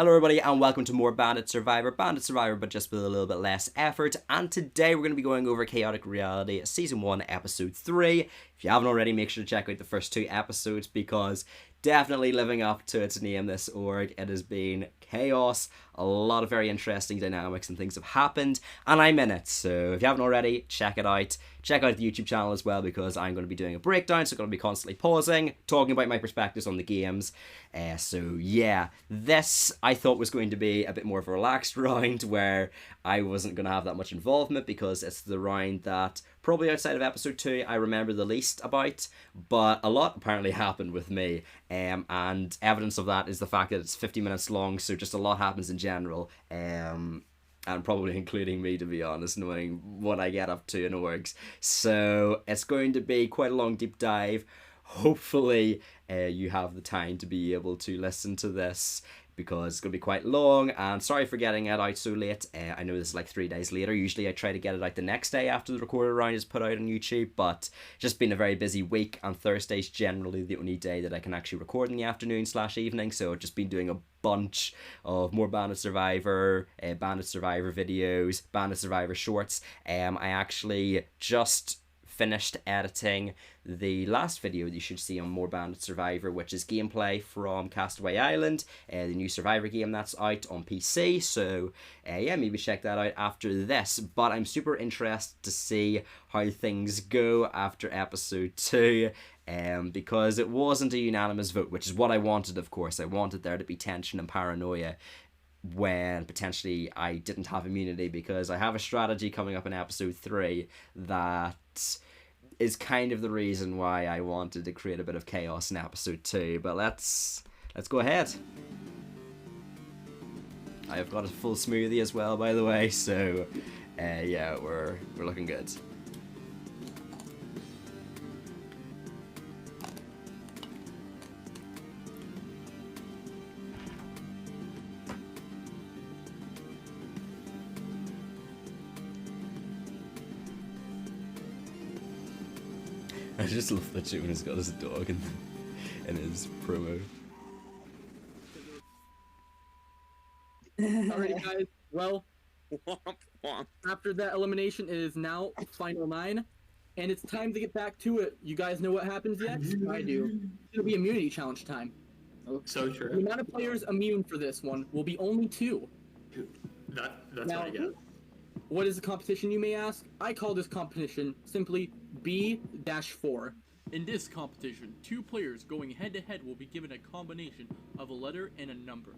Hello everybody and welcome to more Bandit Survivor, but just with a little bit less effort. And today we're going to be going over Chaotic Reality Season 1 Episode 3. If you haven't already, make sure to check out the first 2 episodes because definitely living up to its name, this org. It has been chaos, a lot of very interesting dynamics and things have happened, and I'm in it. So if you haven't already, check it out. Check out the YouTube channel as well because I'm going to be doing a breakdown, so I'm going to be constantly pausing, talking about my perspectives on the games. So yeah, this I thought was going to be a bit more of a relaxed round where I wasn't going to have that much involvement because it's the round that probably outside of episode 2 I remember the least about, but a lot apparently happened with me, and evidence of that is the fact that it's 50 minutes long, so just a lot happens in general, and probably including me, to be honest, knowing what I get up to in orgs. So it's going to be quite a long deep dive. Hopefully you have the time to be able to listen to this because it's going to be quite long, and sorry for getting it out so late. I know this is like 3 days later. Usually I try to get it out the next day after the recorded round is put out on YouTube, but just been a very busy week, and Thursday's generally the only day that I can actually record in the afternoon/evening, so I've just been doing a bunch of more Bandit Survivor videos, Bandit Survivor shorts. I actually just finished editing the last video that you should see on More Bandit Survivor, which is gameplay from Castaway Island, the new Survivor game that's out on PC, so yeah, maybe check that out after this. But I'm super interested to see how things go after episode 2, because it wasn't a unanimous vote, which is what I wanted, of course. I wanted there to be tension and paranoia when potentially I didn't have immunity, because I have a strategy coming up in episode 3 that is kind of the reason why I wanted to create a bit of chaos in episode 2. But let's go ahead. I've got a full smoothie as well, by the way, so yeah, we're looking good. I just love that Jonas got his dog in his promo. Alright guys, well, after that elimination, it is now final 9, and it's time to get back to it. You guys know what happens yet? I do. It'll be immunity challenge time. So true. The amount of players immune for this one will be only 2. That's Now, what I get. what is the competition, you may ask? I call this competition simply B-4. In this competition, 2 players going head-to-head will be given a combination of a letter and a number.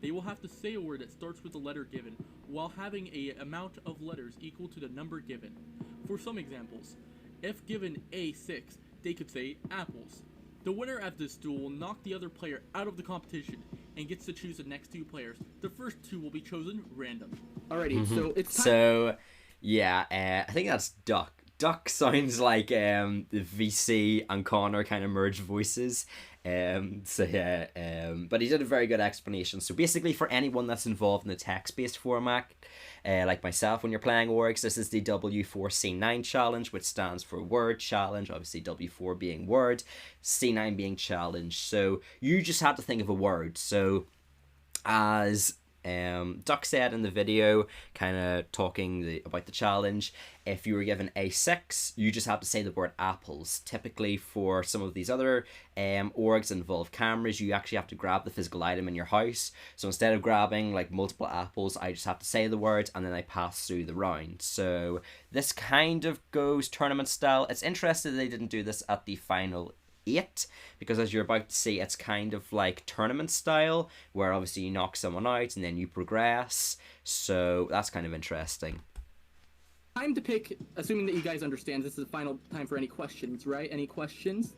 They will have to say a word that starts with the letter given, while having an amount of letters equal to the number given. For some examples, if given A6, they could say apples. The winner at this duel will knock the other player out of the competition and gets to choose the next 2 players. The first 2 will be chosen random. Alrighty, so it's time. So yeah, I think that's Duck. Duck sounds like the VC and Connor kind of merged voices. So yeah, but he did a very good explanation. So basically, for anyone that's involved in the text-based format, like myself, when you're playing orgs, this is the W4C9 challenge, which stands for word challenge. Obviously, W4 being word, C9 being challenge. So you just have to think of a word. So as Duck said in the video, kind of talking about the challenge, if you were given A6, you just have to say the word apples. Typically for some of these other orgs that involve cameras, you actually have to grab the physical item in your house. So instead of grabbing like multiple apples, I just have to say the word and then I pass through the round. So this kind of goes tournament style. It's interesting they didn't do this at the final 8, because as you're about to see, it's kind of like tournament style, where obviously you knock someone out and then you progress. So that's kind of interesting. Time to pick, assuming that you guys understand, this is the final time for any questions, right? Any questions?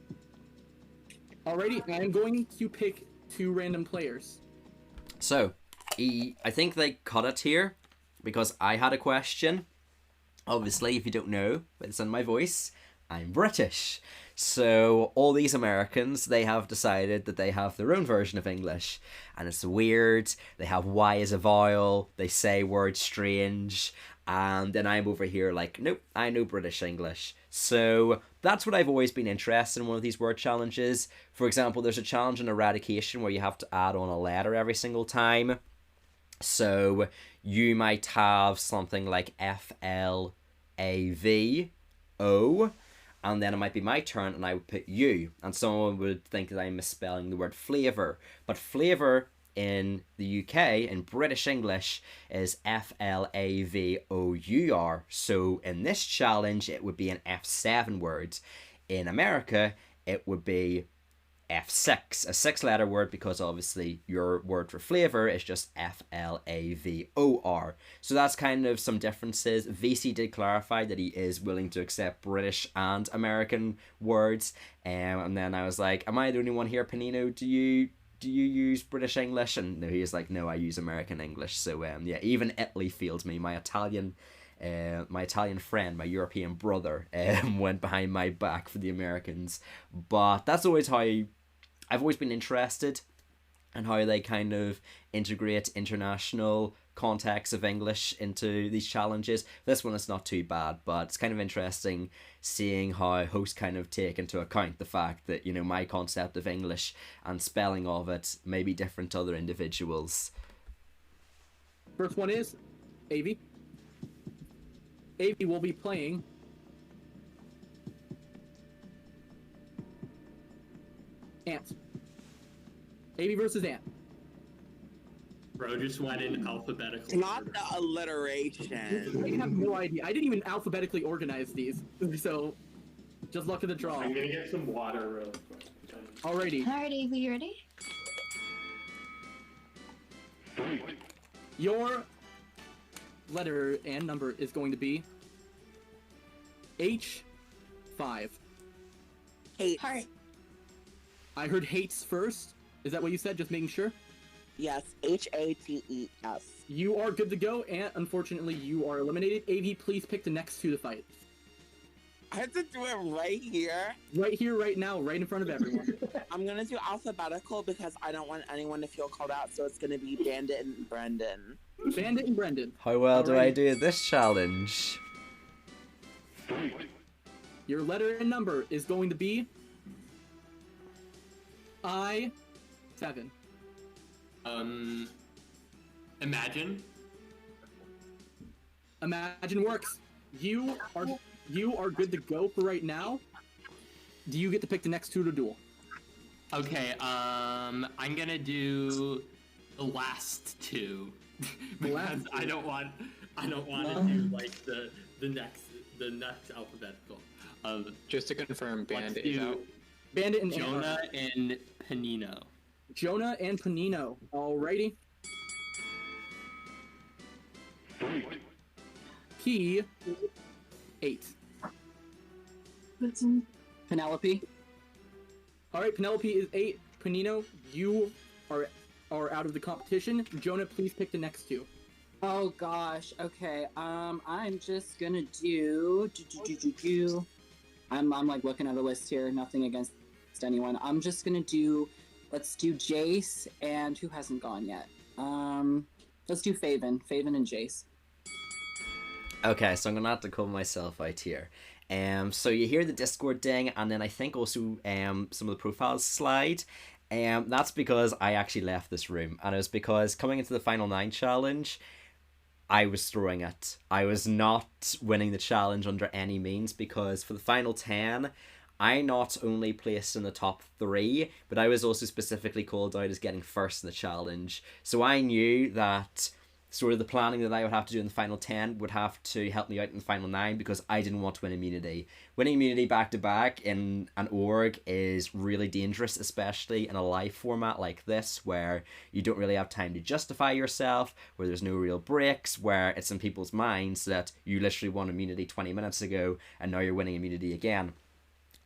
Alrighty, I'm going to pick 2 random players. So I think they cut it here because I had a question. Obviously, if you don't know, but it's in my voice, I'm British. So all these Americans, they have decided that they have their own version of English, and it's weird. They have Y as a vowel, they say words strange, and then I'm over here like, nope, I know British English. So that's what I've always been interested in one of these word challenges. For example, there's a challenge in Eradication where you have to add on a letter every single time. So you might have something like FLAVO, and then it might be my turn and I would put U, and someone would think that I'm misspelling the word flavour. But flavour in the UK, in British English, is FLAVOUR. So in this challenge, it would be an F7 word. In America, it would be F6, a 6-letter word, because obviously your word for flavour is just FLAVOR. So that's kind of some differences. VC did clarify that he is willing to accept British and American words. And then I was like, am I the only one here, Panino? Do you use British English? And no, he was like, no, I use American English. So yeah, even Italy feels me. My Italian friend, my European brother, went behind my back for the Americans. But that's always how I've always been interested in how they kind of integrate international context of English into these challenges. This one is not too bad, but it's kind of interesting seeing how hosts kind of take into account the fact that, you know, my concept of English and spelling of it may be different to other individuals. First one is Avi. Avi will be playing Ant. Avi versus Ant. Bro just went in alphabetical Not order. the alliteration. I have no idea. I didn't even alphabetically organize these, so just luck of the draw. I'm gonna get some water real quick. Alrighty, Alright, Avi, you ready? your letter and number is going to be H5. Hate. Heart. I heard hates first. Is that what you said? Just making sure. Yes, HATES. You are good to go, and unfortunately, you are eliminated. Avi, please pick the next two to fight. I have to do it right here. Right here, right now, right in front of everyone. I'm gonna do alphabetical because I don't want anyone to feel called out, so it's gonna be Bandit and Brendan. Bandit and Brendan. How well do I Alrighty. do this challenge? Your letter and number is going to be I7. Imagine. Imagine works. You are good to go for right now. Do you get to pick the next two to duel? Okay, I'm gonna do the last two. The because last two. I don't want to do like the next alphabetical. Just to confirm, Let's Bandit is do out. Bandit and Jonah and Panino. Jonah and Panino. Alrighty. P8. Penelope. Alright, Penelope is 8. Panino, you are out of the competition. Jonah, please pick the next two. Oh gosh. Okay. I'm just gonna do. I'm like looking at the list here. Nothing against anyone. I'm just gonna do. Let's do Jace and who hasn't gone yet. Let's do Faven and Jace. Okay, so I'm gonna have to call myself out here. So you hear the Discord ding, and then I think also some of the profiles slide. That's because I actually left this room, and it was because coming into the Final 9 challenge, I was throwing it. I was not winning the challenge under any means, because for the Final 10, I not only placed in the top 3, but I was also specifically called out as getting first in the challenge. So I knew that sort of the planning that I would have to do in the Final 10 would have to help me out in the Final 9, because I didn't want to win immunity. Winning immunity back-to-back in an org is really dangerous, especially in a live format like this, where you don't really have time to justify yourself, where there's no real breaks, where it's in people's minds that you literally won immunity 20 minutes ago, and now you're winning immunity again.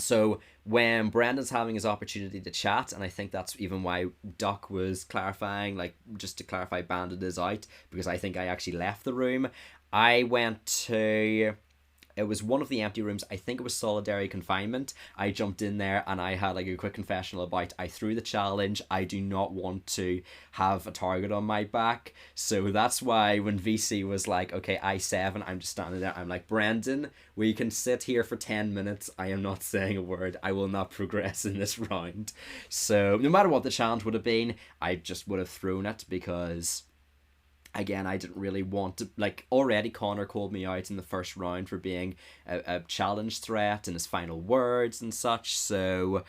So when Brendan's having his opportunity to chat, and I think that's even why Doc was clarifying, like, just to clarify, Bandit is out, because I think I actually left the room. I went to... It was one of the empty rooms. I think it was solitary confinement. I jumped in there and I had like a quick confessional about I threw the challenge. I do not want to have a target on my back. So that's why when VC was like, okay, I7, I'm just standing there. I'm like, Brendan, we can sit here for 10 minutes. I am not saying a word. I will not progress in this round. So no matter what the challenge would have been, I just would have thrown it, because again, I didn't really want to, like, already Connor called me out in the first round for being a challenge threat in his final words and such, so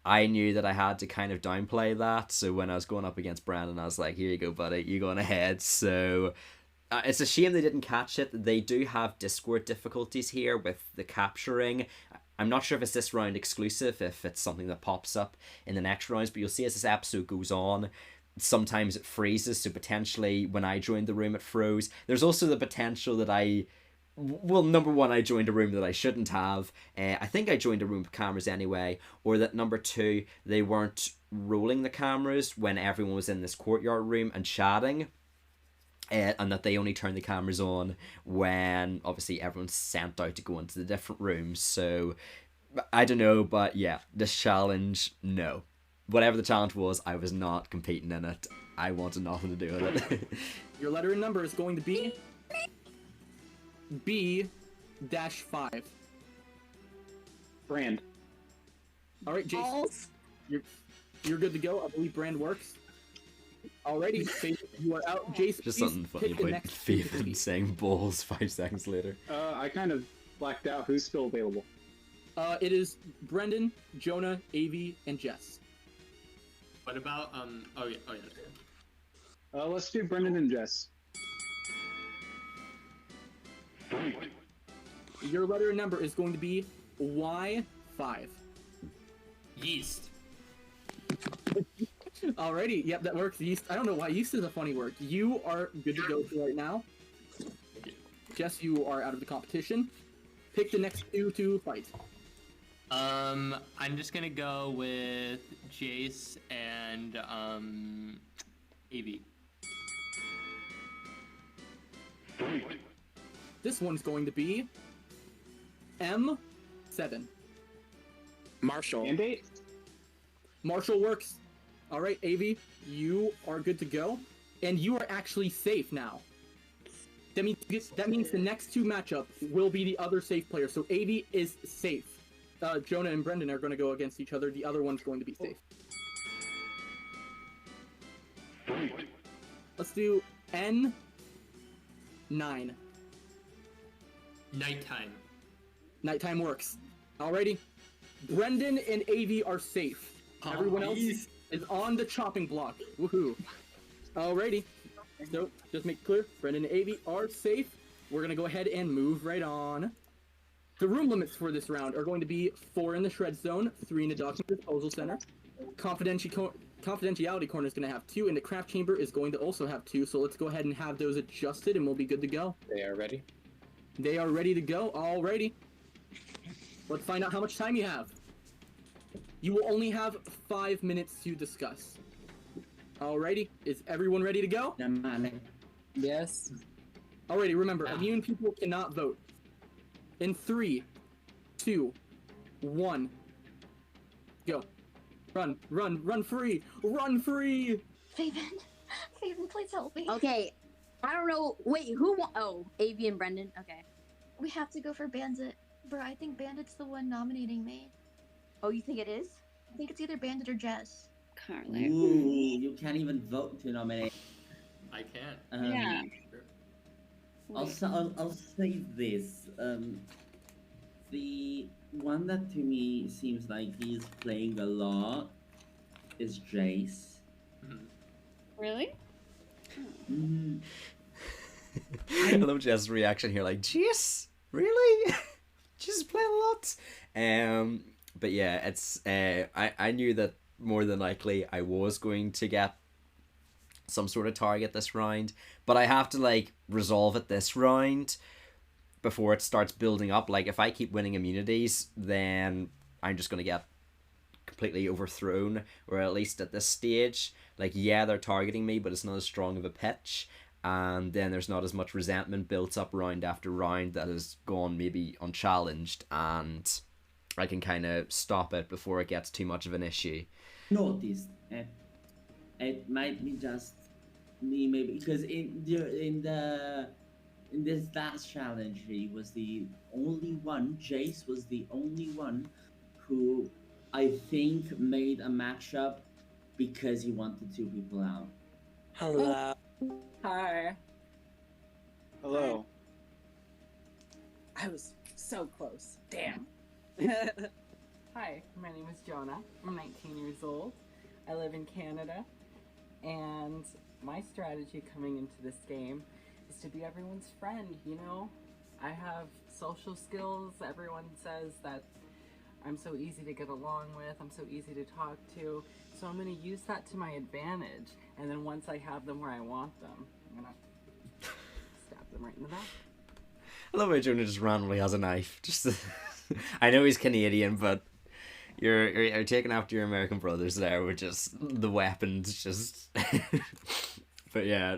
I knew that I had to kind of downplay that. So when I was going up against Brandon, I was like, here you go, buddy, you going ahead. So it's a shame they didn't catch it. They do have Discord difficulties here with the capturing. I'm not sure if it's this round exclusive, if it's something that pops up in the next rounds, but you'll see as this episode goes on, sometimes it freezes, so potentially when I joined the room it froze. There's also the potential that well, number one, I joined a room that I shouldn't have. I think I joined a room with cameras anyway. Or that number two, they weren't rolling the cameras when everyone was in this courtyard room and chatting. And that they only turned the cameras on when obviously everyone's sent out to go into the different rooms. So I don't know, but yeah, this challenge, no. Whatever the challenge was, I was not competing in it. I wanted nothing to do with it. Your letter and number is going to be B-5. Brand. All right, Jason, you're good to go. I believe Brand works. Alrighty, Faith, you are out. Jason, Just please something funny pick the about next Faith two. and saying balls 5 seconds later. I kind of blacked out. Who's still available? It is Brendan, Jonah, Avi, and Jess. What about oh yeah. Let's do Brendan and Jess. Your letter and number is going to be Y5. Yeast. Alrighty, yep, that works. Yeast. I don't know why yeast is a funny word. You are good to go for right now. Jess, you are out of the competition. Pick the next two to fight. I'm just gonna go with Jace and Av. This one's going to be M7. Marshall. Bandit? Marshall works. All right, Avi, you are good to go, and you are actually safe now. That means the next two matchup will be the other safe player. So Avi is safe. Jonah and Brendan are going to go against each other. The other one's going to be safe. Let's do N9. Nighttime. Nighttime works. Alrighty. Brendan and Avi are safe. Everyone else is on the chopping block. Woohoo. Alrighty. So, just make it clear, Brendan and Avi are safe. We're going to go ahead and move right on. The room limits for this round are going to be 4 in the shred zone, 3 in the document disposal center. Confidentiality corner is going to have 2, and the craft chamber is going to also have 2. So let's go ahead and have those adjusted, and we'll be good to go. They are ready. They are ready to go. Alrighty. Let's find out how much time you have. You will only have 5 minutes to discuss. Alrighty. Is everyone ready to go? Yes. Alrighty, remember, immune people cannot vote. In 3, 2, 1, go. Run, run, run free! Run free! Faven, please help me. Okay, I don't know. Wait, who won? Oh, Avi and Brendan. Okay. We have to go for Bandit. Bro, I think Bandit's the one nominating me. Oh, you think it is? I think it's either Bandit or Jess. Ooh, you can't even vote to nominate. I can't. Yeah. Sure. I'll say this. The one that to me seems like he's playing a lot is Jace. Really? Mm-hmm. I love Jess's reaction here, like, Jace? Really? Just playing a lot? But yeah, it's I knew that more than likely I was going to get some sort of target this round, but I have to like resolve it this round before it starts building up. Like if I keep winning immunities, then I'm just gonna get completely overthrown, or at least at this stage, like yeah, they're targeting me, but it's not as strong of a pitch, and then there's not as much resentment built up round after round that has gone maybe unchallenged, and I can kind of stop it before it gets too much of an issue. Notice it might be just me, maybe because in this last challenge, he was the only one. Jace was the only one who I think made a matchup because he wanted 2 people out. Hello. Hi. Hello. I was so close. Damn. Hi, my name is Jonah. I'm 19 years old. I live in Canada. And my strategy coming into this game is to be everyone's friend, you know? I have social skills. Everyone says that I'm so easy to get along with. I'm so easy to talk to. So I'm going to use that to my advantage. And then once I have them where I want them, I'm going to stab them right in the back. I love how Jonah just randomly has a knife. Just, I know he's Canadian, but you're taking after your American brothers there with just the weapons, just. But yeah,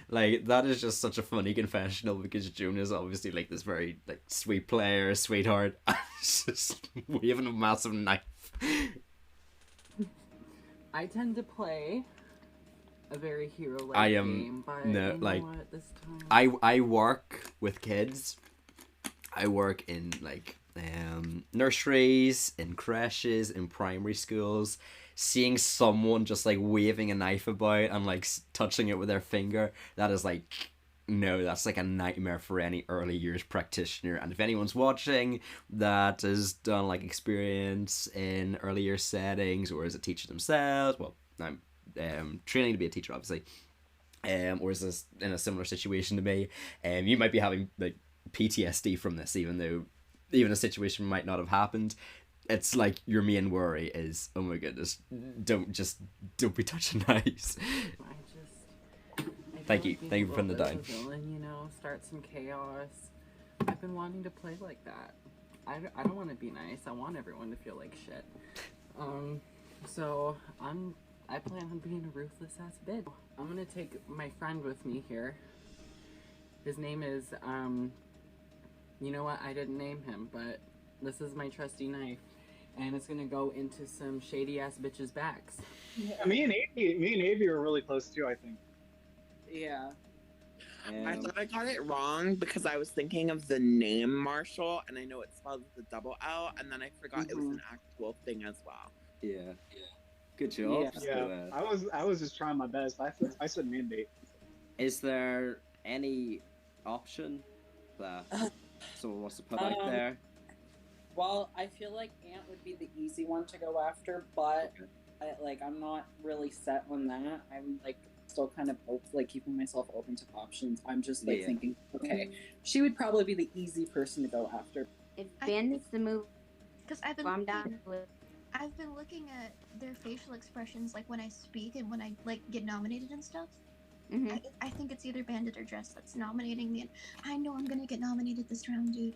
like that is just such a funny confessional because Jonah is obviously like this very like sweet player, sweetheart, just waving a massive knife. I tend to play a very hero-like I am game, but no you know like what, this time... I work with kids. I work in like nurseries, in creches, in primary schools. Seeing someone just like waving a knife about and like touching it with their finger, that is like, no, that's like a nightmare for any early years practitioner. And if anyone's watching that has done like experience in early year settings or is a teacher themselves, well, I'm training to be a teacher, obviously, or is this in a similar situation to me, you might be having like PTSD from this, even though even a situation might not have happened. It's like your main worry is, oh my goodness, don't be touching knives. Thank you for putting it down. Villain, you know, start some chaos. I've been wanting to play like that. I don't want to be nice. I want everyone to feel like shit. So I plan on being a ruthless ass bitch. I'm gonna take my friend with me here. His name is you know what? I didn't name him, but this is my trusty knife. And it's gonna go into some shady ass bitches' backs. Yeah, me and Avi are really close too, I think. Yeah. I thought I got it wrong because I was thinking of the name Marshall, and I know it's spelled with a double L, and then I forgot it was an actual thing as well. Yeah. Good job. Yeah. I was just trying my best. I said mandate. Is there any option that someone wants to put out there? Well, I feel like Ant would be the easy one to go after, but I'm not really set on that. I'm like still kind of keeping myself open to options. I'm just thinking, okay, she would probably be the easy person to go after. If Bandit's the move, because I've been looking at their facial expressions, like when I speak and when I like get nominated and stuff. Mm-hmm. I think it's either Bandit or Dress that's nominating me, and I know I'm gonna get nominated this round, dude.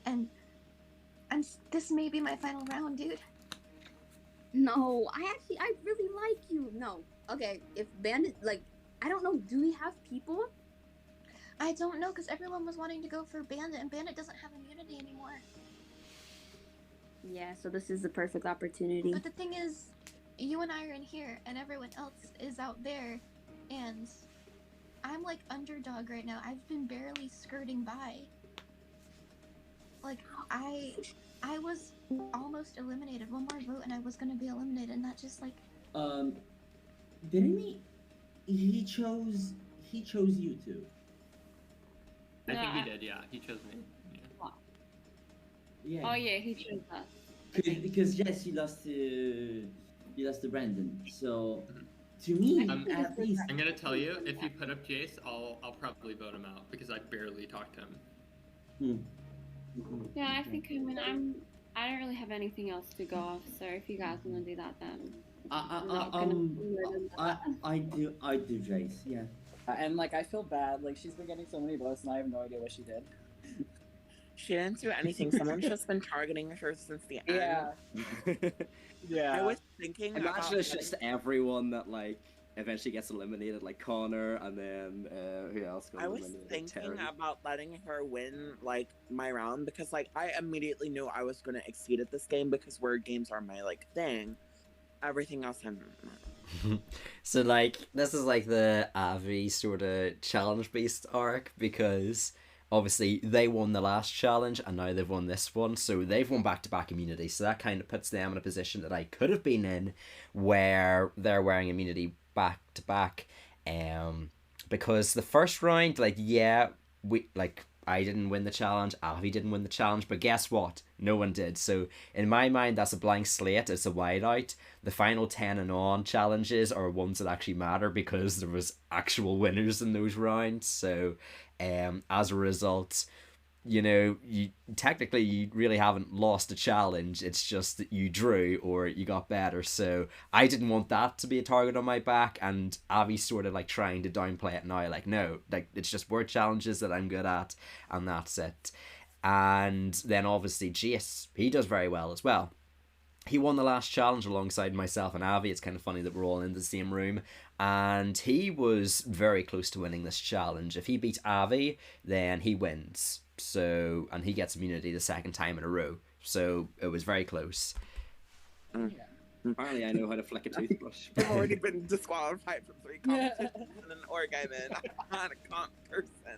And this may be my final round, dude. No, I really like you. No. Okay, if Bandit, I don't know, do we have people? I don't know, because everyone was wanting to go for Bandit, and Bandit doesn't have immunity anymore. Yeah, so this is the perfect opportunity. But the thing is, you and I are in here, and everyone else is out there, and I'm like underdog right now. I've been barely skirting by. Like, I was almost eliminated. One more vote and I was gonna be eliminated, and that just like... Didn't he chose you two? I think he did, yeah. He chose me. Yeah. Oh yeah, he chose us. Because yes, you lost to Brandon. So to me, at least I'm gonna tell you, if you put up Jace, I'll probably vote him out because I barely talked to him. Yeah, I think I don't really have anything else to go off, so if you guys want to do that, then I do Jace, yeah. And like I feel bad, like she's been getting so many votes and I have no idea what she did. She didn't do anything. Someone's just been targeting her since the end. Yeah. Yeah. I was thinking Imagine it's just everyone that like eventually gets eliminated, like Connor, and then who else got I was eliminated? thinking Terry. about letting her win like my round because like I immediately knew I was gonna exceed at this game because word games are my like thing. Everything else I'm So like this is like the Avi sort of challenge based arc, because obviously they won the last challenge and now they've won this one, so they've won back-to-back immunity, so that kind of puts them in a position that I could but they're wearing immunity back-to-back, but because the first round, like, yeah, I didn't win the challenge, Avi didn't win the challenge, but guess what? No one did. So in my mind, that's a blank slate. It's a whiteout. The final 10 and on challenges are ones that actually matter because there was actual winners in those rounds. So as a result, you know, you really haven't lost a challenge. It's just that you drew or you got better. So I didn't want that to be a target on my back, and Avi's sort of like trying to downplay it now. Like, no, like it's just word challenges that I'm good at, and that's it. And then obviously Jace, he does very well as well. He won the last challenge alongside myself and Avi. It's kind of funny that we're all in the same room. And he was very close to winning this challenge. If he beats Avi, then he wins. So, and he gets immunity the second time in a row. So it was very close. Apparently I know how to flick a toothbrush. I've already been disqualified from 3 competitions in an org I'm in. I'm not a comp person.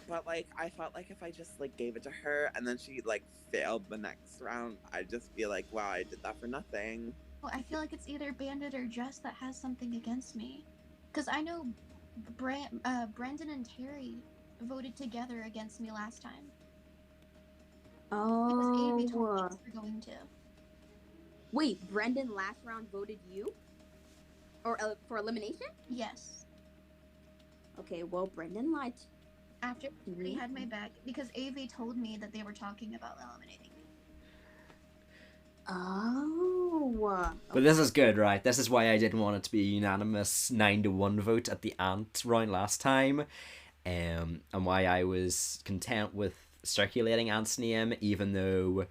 But like I felt like if I just like gave it to her and then she like failed the next round, I'd just be like, wow, I did that for nothing. Well, I feel like it's either Bandit or Jess that has something against me, because I know Brendan and Terry voted together against me last time. Because Avi told me they were going to. Wait, Brendan last round voted you? Or for elimination? Yes. Okay, well, Brendan lied. After he had my back, because Avi told me that they were talking about eliminating me. Oh. But this is good, right? This is why I didn't want it to be a unanimous 9-1 vote at the Ant round last time. And why I was content with circulating Ant's name, even though,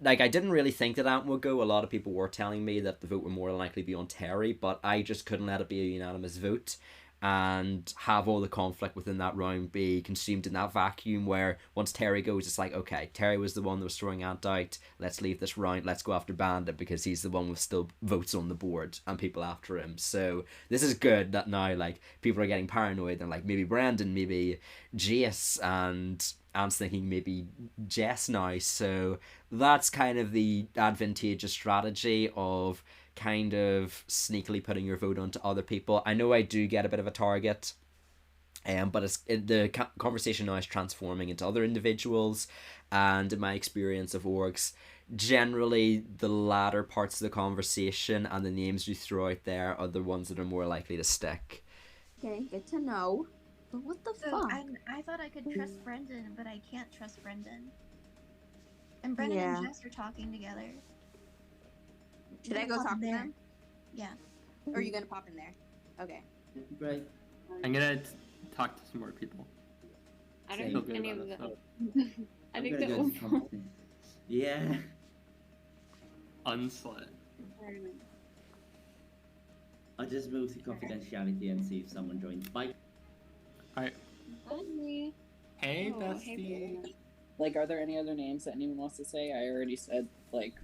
like, I didn't really think that Ant would go. A lot of people were telling me that the vote would more than likely be on Terry, but I just couldn't let it be a unanimous vote and have all the conflict within that round be consumed in that vacuum where once Terry goes, it's like, okay, Terry was the one that was throwing Ant out, let's leave this round, let's go after Bandit because he's the one with still votes on the board and people after him. So this is good that now, like, people are getting paranoid and like, maybe Brandon, maybe Jace, and Ant's thinking maybe Jess now. So that's kind of the advantageous strategy of kind of sneakily putting your vote onto other people. I know I do get a bit of a target, but the conversation now is transforming into other individuals, and in my experience of orgs, generally the latter parts of the conversation and the names you throw out there are the ones that are more likely to stick. Okay, good to know. But what the fuck? I thought I could trust Brendan, but I can't trust Brendan. And Brendan and Jess are talking together. Should I go talk to them? Yeah. Or are you gonna pop in there? Okay. Right. I'm gonna talk to some more people. I don't think any of them. I think gonna that go will. to something. Yeah. Unslut. I'll just move to confidentiality and see if someone joins. Bye. Alright. Bye. Hey, Oh, bestie. Like, are there any other names that anyone wants to say? I already said, like,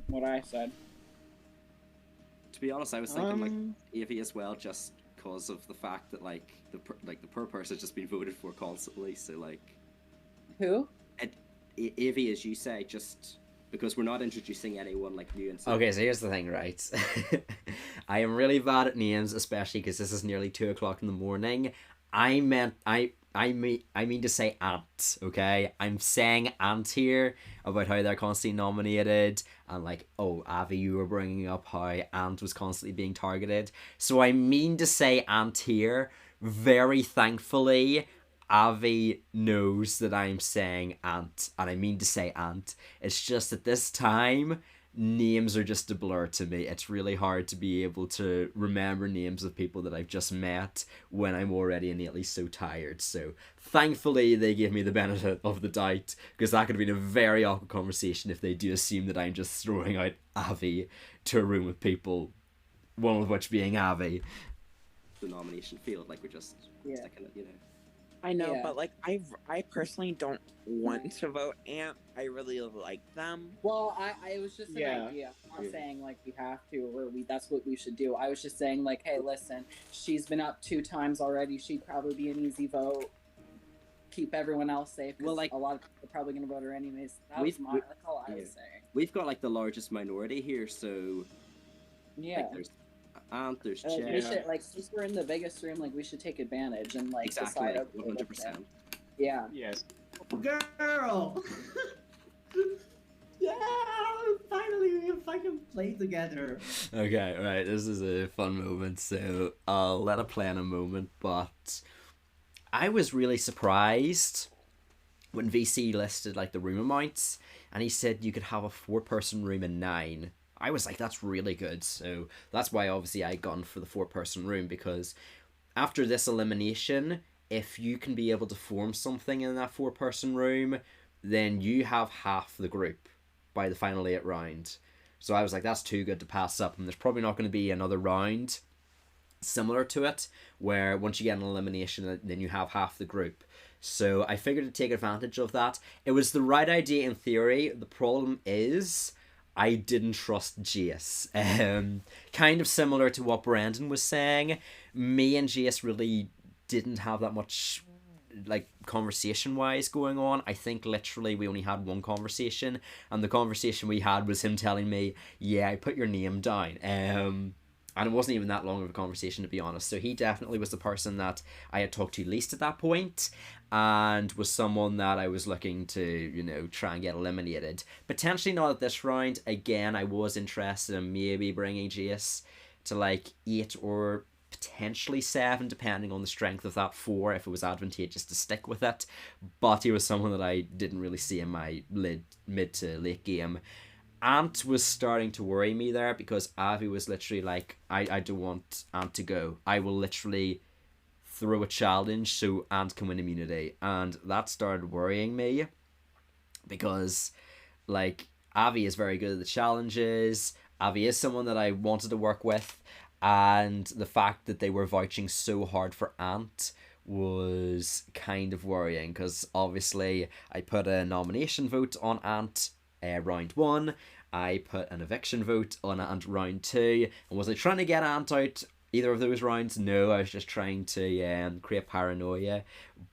what I said. To be honest, I was thinking like Evie as well, just because of the fact that like the per person has just been voted for constantly. So like, who? Evie, as you say, just because we're not introducing anyone like new and stuff. Okay, so here's the thing, right? I am really bad at names, especially because this is nearly 2 o'clock in the morning. I mean to say Ant, okay? I'm saying Ant here about how they're constantly nominated, and like, oh, Avi, you were bringing up how Ant was constantly being targeted. So I mean to say Ant here. Very thankfully, Avi knows that I'm saying Ant, and I mean to say Ant. It's just at this time, names are just a blur to me. It's really hard to be able to remember names of people that I've just met when I'm already innately so tired. So thankfully they gave me the benefit of the doubt, because that could have been a very awkward conversation if they do assume that I'm just throwing out Avi to a room with people, one of which being Avi. The nomination field, like we're just sticking it, you know. I know, but like I personally don't want to vote Ant. I really like them. Well, I was just an idea. I'm not saying like we have to or that's what we should do. I was just saying like, hey, listen, she's been up 2 times already. She'd probably be an easy vote. Keep everyone else safe. Well, like a lot of people are probably gonna vote her anyways. That's all I was saying. We've got like the largest minority here, so yeah. like, Ant, there's Like, we Chess. should, like, since we're in the Vegas room, like, we should take advantage and, like, Exactly, decide. Okay, 100%. Yeah. Yes. Girl! Yeah! Finally, we fucking play together. Okay, right, this is a fun moment, so I'll let it play in a moment, but I was really surprised when VC listed, like, the room amounts, and he said you could have a 4-person room in 9. I was like, that's really good, so that's why obviously I gone for the 4-person room, because after this elimination, if you can be able to form something in that 4-person room, then you have half the group by the final 8 round. So I was like, that's too good to pass up, and there's probably not going to be another round similar to it, where once you get an elimination, then you have half the group. So I figured to take advantage of that. It was the right idea in theory. The problem is I didn't trust Jace. Kind of similar to what Brandon was saying. Me and Jace really didn't have that much, like, conversation wise going on. I think literally we only had one conversation, and the conversation we had was him telling me, yeah, I put your name down. And it wasn't even that long of a conversation, to be honest. So he definitely was the person that I had talked to least at that point, and was someone that I was looking to, you know, try and get eliminated. Potentially not at this round. Again, I was interested in maybe bringing Jace to like 8 or potentially 7, depending on the strength of that 4, if it was advantageous to stick with it. But he was someone that I didn't really see in my mid to late game. Ant was starting to worry me there, because Avi was literally like, I don't want Ant to go. I will literally throw a challenge so Ant can win immunity. And that started worrying me, because, like, Avi is very good at the challenges. Avi is someone that I wanted to work with. And the fact that they were vouching so hard for Ant was kind of worrying, because obviously I put a nomination vote on Ant round 1. I put an eviction vote on Ant round 2. And was I trying to get Ant out either of those rounds? No, I was just trying to create paranoia.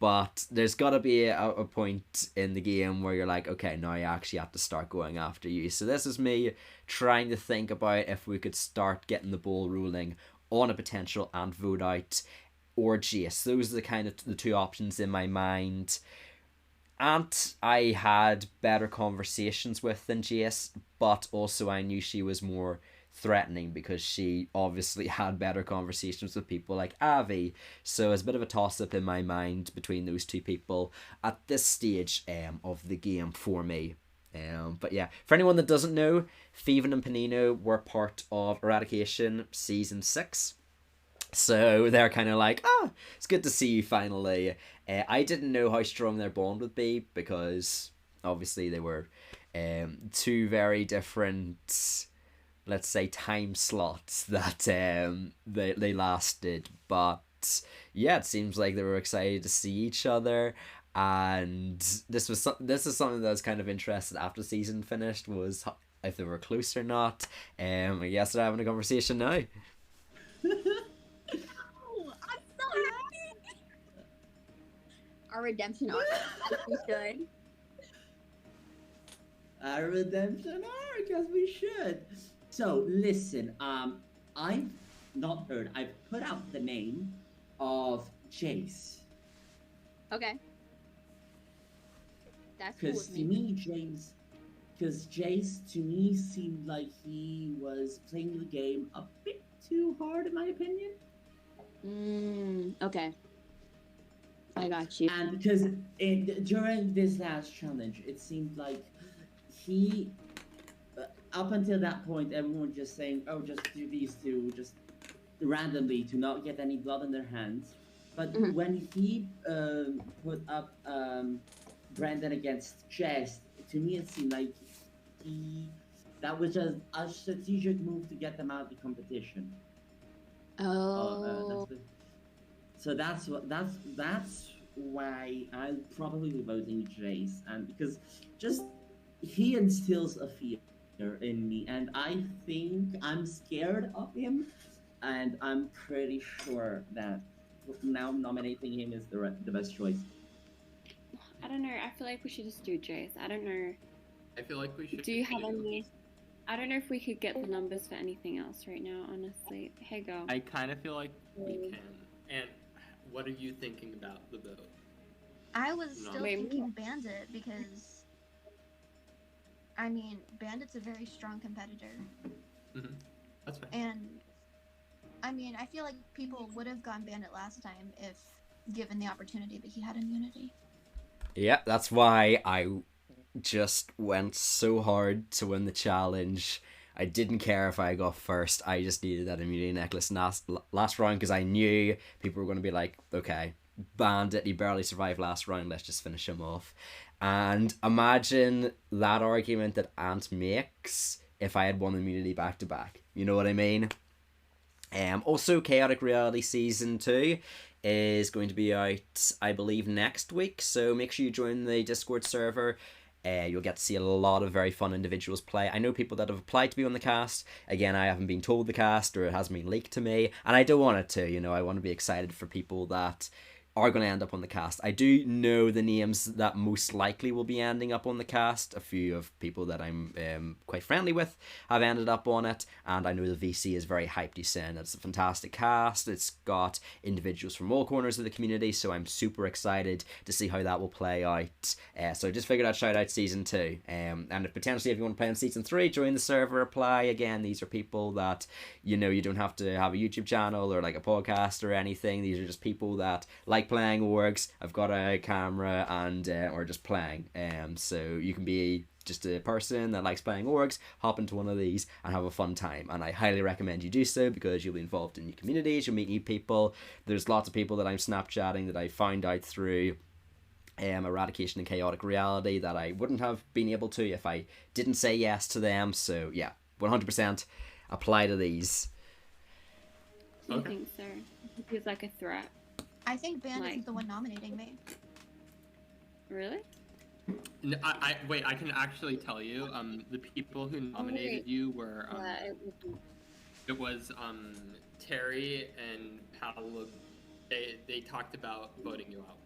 But there's got to be a point in the game where you're like, okay, now I actually have to start going after you. So this is me trying to think about if we could start getting the ball rolling on a potential Ant vote out or Jace. Those are the kind of the 2 options in my mind. Ant, I had better conversations with than Jace, but also I knew she was more threatening because she obviously had better conversations with people like Avi. So it's a bit of a toss-up in my mind between those 2 people at this stage of the game for me. But yeah, for anyone that doesn't know, Thievin and Panino were part of Eradication Season 6. So they're kind of like, it's good to see you finally. I didn't know how strong their bond would be, because obviously they were 2 very different, let's say, time slots that they lasted. But yeah, it seems like they were excited to see each other. And this is something that was kind of interesting after the season finished, was if they were close or not. I guess they're having a conversation now. Our redemption arc, as we should. Our redemption arc, as we should. So listen, I've not heard. I've put out the name of Jace. Okay. That's cool Because with to me. me, Jace to me seemed like he was playing the game a bit too hard, in my opinion. Okay. I got you. And because during this last challenge, it seemed like he, up until that point, everyone was just saying, oh, just do these 2, just randomly, to not get any blood in their hands. But when he put up Brandon against Jess, to me it seemed like that was just a strategic move to get them out of the competition. So that's why I'm probably voting Jace, and because just he instills a fear in me, and I think I'm scared of him, and I'm pretty sure that now nominating him is the best choice. I don't know. I feel like we should just do Jace. I don't know. I feel like we should. Do you have any? I don't know if we could get the numbers for anything else right now, honestly. Hey, go. I kind of feel like we can. And what are you thinking about the vote? I was No. still Wait, thinking Bandit because, I mean, Bandit's a very strong competitor. Mm-hmm. That's fine. And, I mean, I feel like people would have gone Bandit last time if given the opportunity, but he had immunity. Yeah, that's why I just went so hard to win the challenge. I didn't care if I got first. I just needed that immunity necklace last round because I knew people were going to be like, okay, Bandit, he barely survived last round, let's just finish him off. And imagine that argument that Ant makes if I had won immunity back to back. You know what I mean? Also, Chaotic Reality Season 2 is going to be out, I believe, next week, so make sure you join the Discord server. You'll get to see a lot of very fun individuals play. I know people that have applied to be on the cast. Again, I haven't been told the cast, or it hasn't been leaked to me, and I don't want it to, you know. I want to be excited for people that are going to end up on the cast. I do know the names that most likely will be ending up on the cast. A few of people that I'm quite friendly with have ended up on it, and I know the VC is very hyped. He's saying it's a fantastic cast. It's got individuals from all corners of the community, so I'm super excited to see how that will play out. So just figured I'd shout out Season 2. And if potentially if you want to play in Season 3, join the server, apply. Again, these are people that, you know, you don't have to have a YouTube channel or like a podcast or anything. These are just people that like playing orgs. I've got a camera and or just playing. So you can be just a person that likes playing orgs, hop into one of these and have a fun time. And I highly recommend you do so because you'll be involved in new communities, you'll meet new people. There's lots of people that I'm Snapchatting that I found out through Eradication and Chaotic Reality that I wouldn't have been able to if I didn't say yes to them. So yeah, 100% apply to these. Do you think so? It feels like a threat. I think Bandit is the one nominating me. Really? No, wait, I can actually tell you, the people who nominated you were, it was, Terry and Paolo. They talked about voting you out.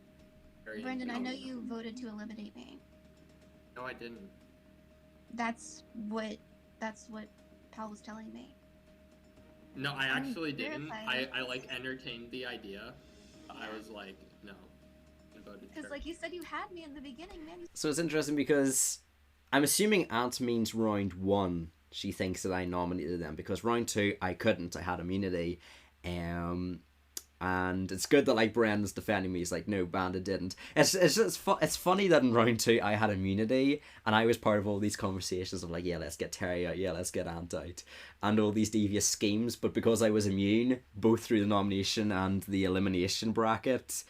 Brendan, I know you voted to eliminate me. No, I didn't. That's what Pal was telling me. No, I actually didn't. I like entertained the idea. I was like, no. Because like you said, you had me in the beginning, man. So it's interesting because I'm assuming Ant means round 1. She thinks that I nominated them because round 2 I couldn't. I had immunity. And it's good that like Brendan's defending me. He's like, no, Bandit didn't. It's funny that in round 2 I had immunity and I was part of all these conversations of like, yeah, let's get Terry out, yeah, let's get Ant out, and all these devious schemes. But because I was immune, both through the nomination and the elimination bracket,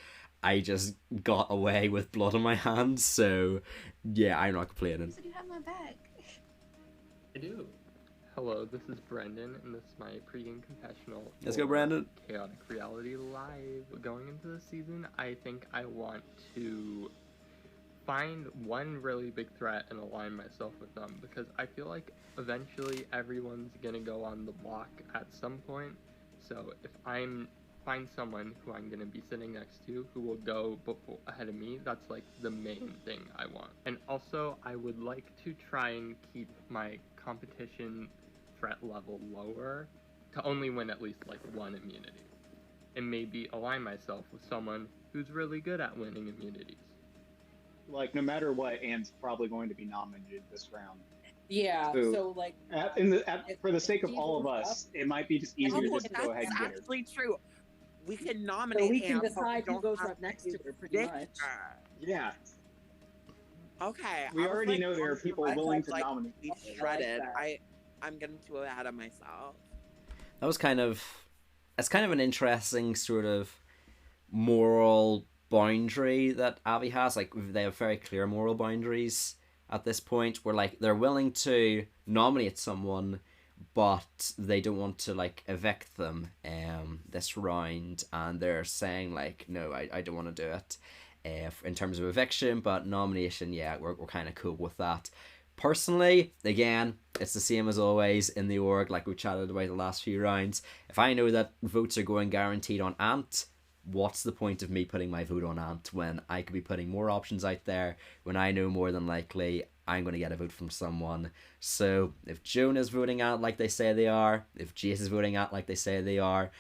I just got away with blood on my hands. So yeah, I'm not complaining. So you have my back. I do. Hello, this is Brendan, and this is my pregame confessional. Let's go, Brendan. Chaotic Reality Live. Going into the season, I think I want to find one really big threat and align myself with them, because I feel like eventually everyone's gonna go on the block at some point. So if I'm find someone who I'm gonna be sitting next to who will go ahead of me, that's like the main thing I want. And also, I would like to try and keep my competition threat level lower to only win at least like one immunity, and maybe align myself with someone who's really good at winning immunities. Like, no matter what, Anne's probably going to be nominated this round. Yeah, so like... for the sake of all of us, it might be just easier just to go ahead and get her. That's actually true. We can nominate so we can Anne, decide who goes up next to her, pretty much. Yeah. Okay. We already know there are people willing to nominate. Be shredded. I'm getting too ahead of myself. That was it's kind of an interesting sort of moral boundary that Abby has. Like, they have very clear moral boundaries at this point where like they're willing to nominate someone, but they don't want to like evict them this round, and they're saying like, no, I don't want to do it in terms of eviction, but nomination, yeah, we're kind of cool with that. Personally, again, it's the same as always in the org, like we chatted about the last few rounds. If I know that votes are going guaranteed on Ant, what's the point of me putting my vote on Ant when I could be putting more options out there, when I know more than likely I'm going to get a vote from someone. So if Jonah's voting out like they say they are, if Jace is voting out like they say they are,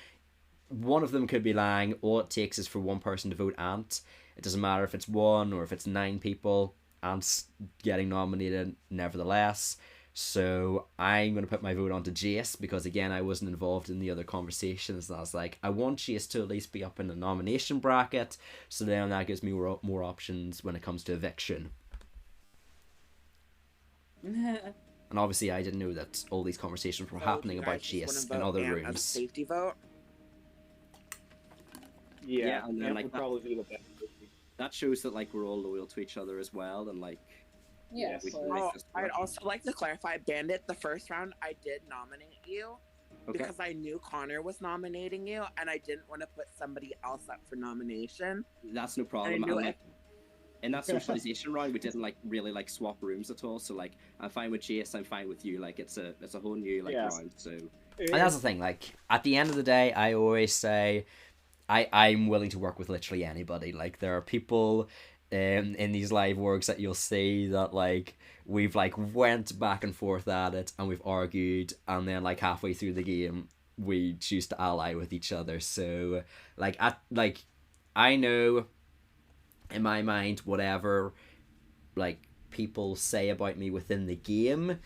one of them could be lying. All it takes is for one person to vote Ant. It doesn't matter if it's 1 or if it's 9 people. Ant's getting nominated nevertheless. So I'm going to put my vote on to Jace because, again, I wasn't involved in the other conversations. And I was like, I want Jace to at least be up in the nomination bracket, so then that gives me more options when it comes to eviction. And obviously I didn't know that all these conversations were happening about Jace in other rooms. As a safety vote? Yeah, and then like probably be the best. That shows that like we're all loyal to each other as well, and like Yes. we can Oh, make this I'd work. also like to clarify, Bandit, the first round I did nominate you Okay. because I knew Connor was nominating you and I didn't want to put somebody else up for nomination. That's no And problem. I And knew like in that socialization round, we didn't like really like swap rooms at all. So like I'm fine with Jace, I'm fine with you. Like it's a whole new like round. So And that's the thing, like, at the end of the day, I always say I'm willing to work with literally anybody. Like, there are people in these live works that you'll see that, like, we've, like, went back and forth at it, and we've argued, and then, like, halfway through the game, we choose to ally with each other. So, like, I know, in my mind, whatever, like, people say about me within the game